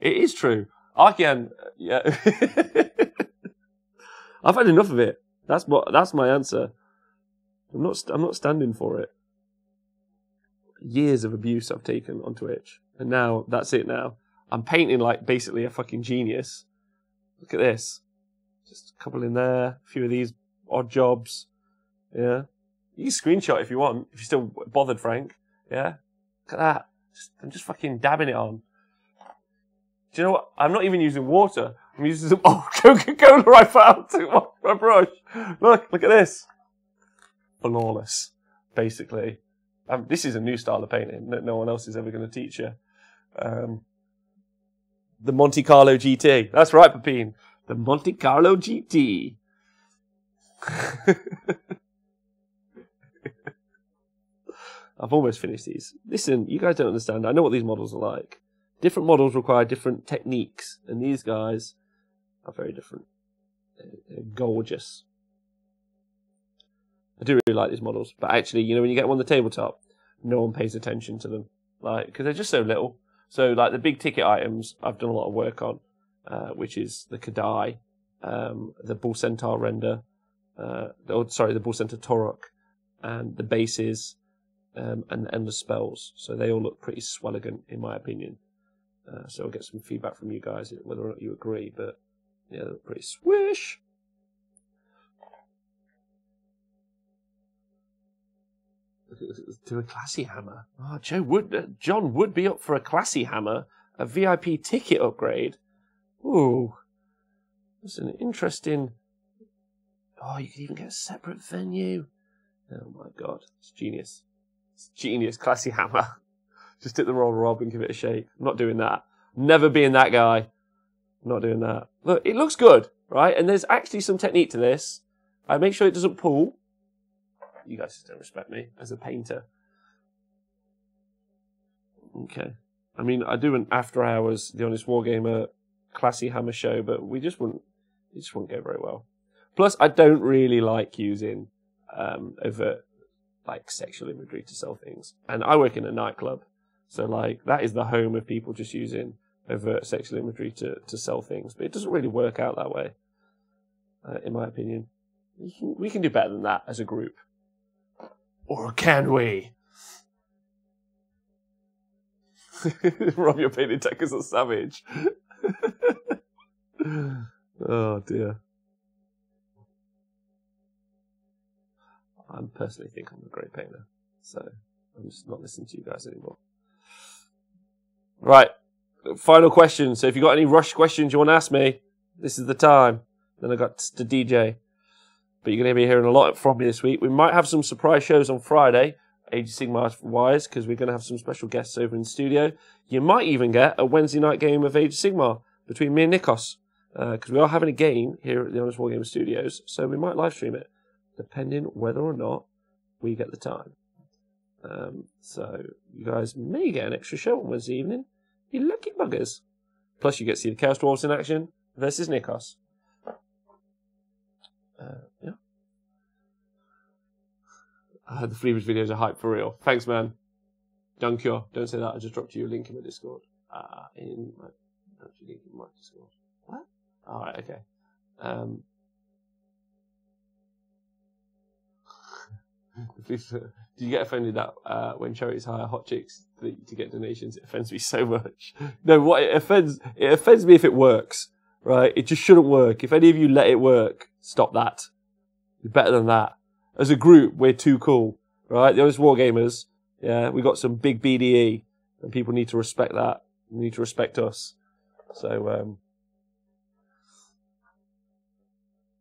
is true. Archean, yeah. I've had enough of it. That's my answer. I'm not standing for it. Years of abuse I've taken on Twitch, and now that's it. Now I'm painting like basically a fucking genius. Look at this. Just a couple in there, a few of these odd jobs. Yeah, you can screenshot if you want. If you're still bothered, Frank. Yeah, look at that. I'm just fucking dabbing it on. Do you know what? I'm not even using water. I'm using some old Coca-Cola I found to wash my brush. Look at this. Flawless, basically. This is a new style of painting that no one else is ever going to teach you. The Monte Carlo GT. That's right, Pepine. The Monte Carlo GT. I've almost finished these. Listen, you guys don't understand. I know what these models are like. Different models require different techniques, and these guys are very different. They're gorgeous. I do really like these models, but actually, you know, when you get them on the tabletop, no one pays attention to them, like, because they're just so little. So, like, the big ticket items, I've done a lot of work on, which is the Kadai, the Bull Centaur render, the Ball Center Torok, and the bases, and the Endless Spells. So they all look pretty swelligant, in my opinion. So I'll get some feedback from you guys, whether or not you agree, but yeah, they look pretty swish. Do a classy hammer. Oh, John would be up for a classy hammer, a VIP ticket upgrade. Ooh, that's an interesting. Oh, you could even get a separate venue. Oh my god, it's genius. It's genius, classy hammer. Just hit the roll rob and give it a shake. I'm not doing that. Never being that guy. I'm not doing that. Look, it looks good, right? And there's actually some technique to this. I make sure it doesn't pull. You guys just don't respect me as a painter. Okay. I mean, I do an after hours, The Honest Wargamer classy hammer show, but it just wouldn't go very well. Plus, I don't really like using overt, like, sexual imagery to sell things. And I work in a nightclub, so, like, that is the home of people just using overt sexual imagery to sell things. But it doesn't really work out that way, in my opinion. We can do better than that as a group. Or can we? Rob, your painted tech is a savage. Oh, dear. I personally think I'm a great painter, so I'm just not listening to you guys anymore. Right, final question. So if you've got any rush questions you want to ask me, this is the time. Then I got to DJ. But you're going to be hearing a lot from me this week. We might have some surprise shows on Friday, Age of Sigmar wise, because we're going to have some special guests over in the studio. You might even get a Wednesday night game of Age of Sigmar between me and Nikos, because we are having a game here at the Honest Wargamer Studios, so we might live stream it, depending whether or not we get the time. So you guys may get an extra show on Wednesday evening. You lucky buggers. Plus you get to see the Chaos Dwarves in action versus Nikos. Yeah. The Fleavage videos are hype for real. Thanks, man. Don't say that. I just dropped you a link in my Discord. Link in my Discord. What? Alright, okay. Do you get offended that when charities hire hot chicks to get donations? It offends me so much. No, what it offends me if it works, right? It just shouldn't work. If any of you let it work, stop that. You're better than that. As a group, we're too cool, right? The Honest Wargamers, yeah, we got some big BDE, and people need to respect that. They need to respect us. So,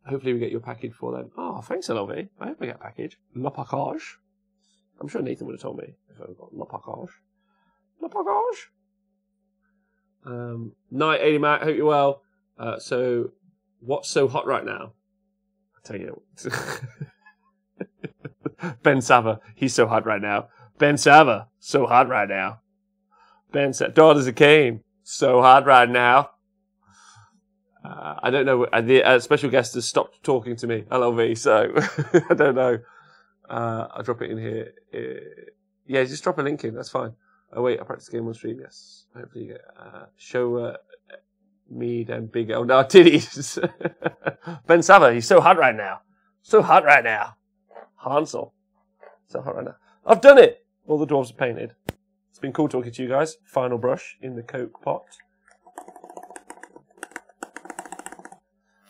hopefully we get your package for them. Oh, thanks, LLV. I hope we get a package. Le package. I'm sure Nathan would have told me if I got le package. Le package. Night, 80 Mac. Hope you're well. So, what's so hot right now? I'll tell you. Ben Sava. He's so hot right now. Ben Sava. So hot right now. Ben Sava. Daughters of Cain. So hot right now. I don't know. The special guest has stopped talking to me, LLV, so I don't know. I'll drop it in here. Yeah, just drop a link in. That's fine. Oh, wait, I practice game on stream. Yes. Hopefully you get show Mead and Big L. No, titties. Ben Sava, he's so hot right now. So hot right now. Hansel. So hot right now. I've done it! All the dwarves are painted. It's been cool talking to you guys. Final brush in the Coke pot.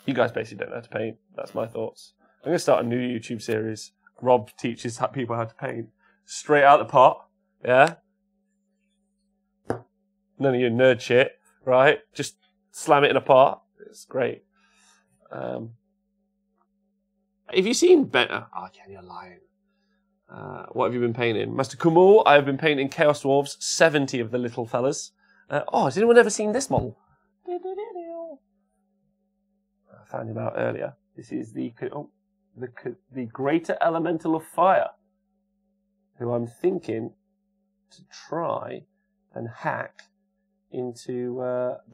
You guys basically don't know how to paint. That's my thoughts. I'm going to start a new YouTube series. Rob teaches people how to paint. Straight out the pot. Yeah? None of your nerd shit, right? Just slam it in a pot. It's great. Have you seen better? Oh, Ken, you're lying. What have you been painting? Master Kumul, I have been painting Chaos Dwarves, 70 of the little fellas. Has anyone ever seen this model? I found him out earlier. This is the Greater Elemental of Fire, who I'm thinking to try and hack into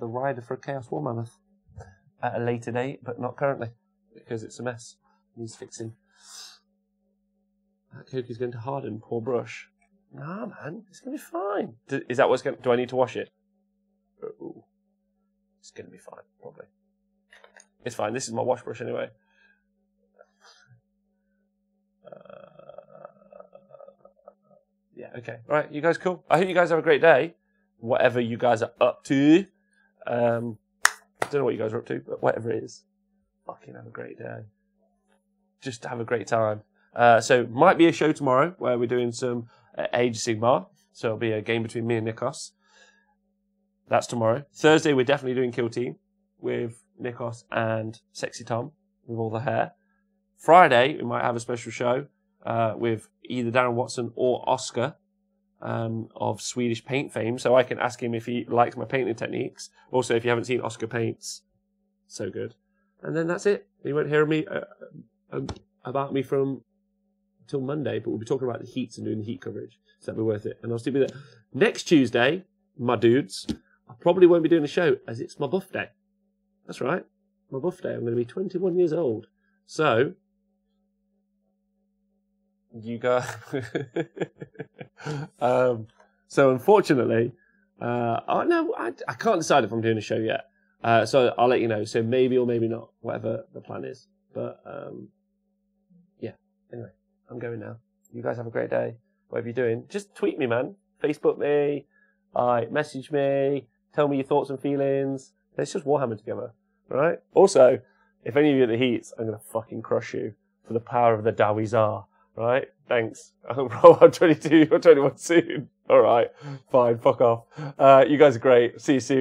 the rider for a Chaos War Mammoth at a later date, but not currently, because it's a mess. Needs fixing. That Coke is going to harden. Poor brush. Nah, man, it's going to be fine. Is that what's going to... Do I need to wash it? Ooh. It's going to be fine, probably. It's fine. This is my wash brush anyway. okay. All right, you guys cool. I hope you guys have a great day. Whatever you guys are up to. I don't know what you guys are up to, but whatever it is, fucking have a great day. Just have a great time. So might be a show tomorrow where we're doing some Age of Sigmar. So it'll be a game between me and Nikos. That's tomorrow. Thursday we're definitely doing Kill Team with Nikos and Sexy Tom with all the hair. Friday we might have a special show with either Darren Watson or Oscar of Swedish paint fame. So I can ask him if he likes my painting techniques. Also, if you haven't seen Oscar paints, so good. And then that's it. You won't hear me about me from until Monday, but we'll be talking about the heats and doing the heat coverage. So that'll be worth it. And I'll still be there. Next Tuesday, my dudes, I probably won't be doing a show as it's my birthday. That's right. My birthday. I'm going to be 21 years old. So, you guys... so unfortunately, I can't decide if I'm doing a show yet. So I'll let you know. So maybe or maybe not, whatever the plan is. But, yeah. Anyway, I'm going now. You guys have a great day. Whatever you're doing, just tweet me, man. Facebook me, message me, tell me your thoughts and feelings. Let's just Warhammer together, right? Also, if any of you at the heats, I'm gonna fucking crush you for the power of the Dowie Tsar, right? Thanks. I'm 22 or 21 soon. All right, fine, fuck off. You guys are great. See you soon.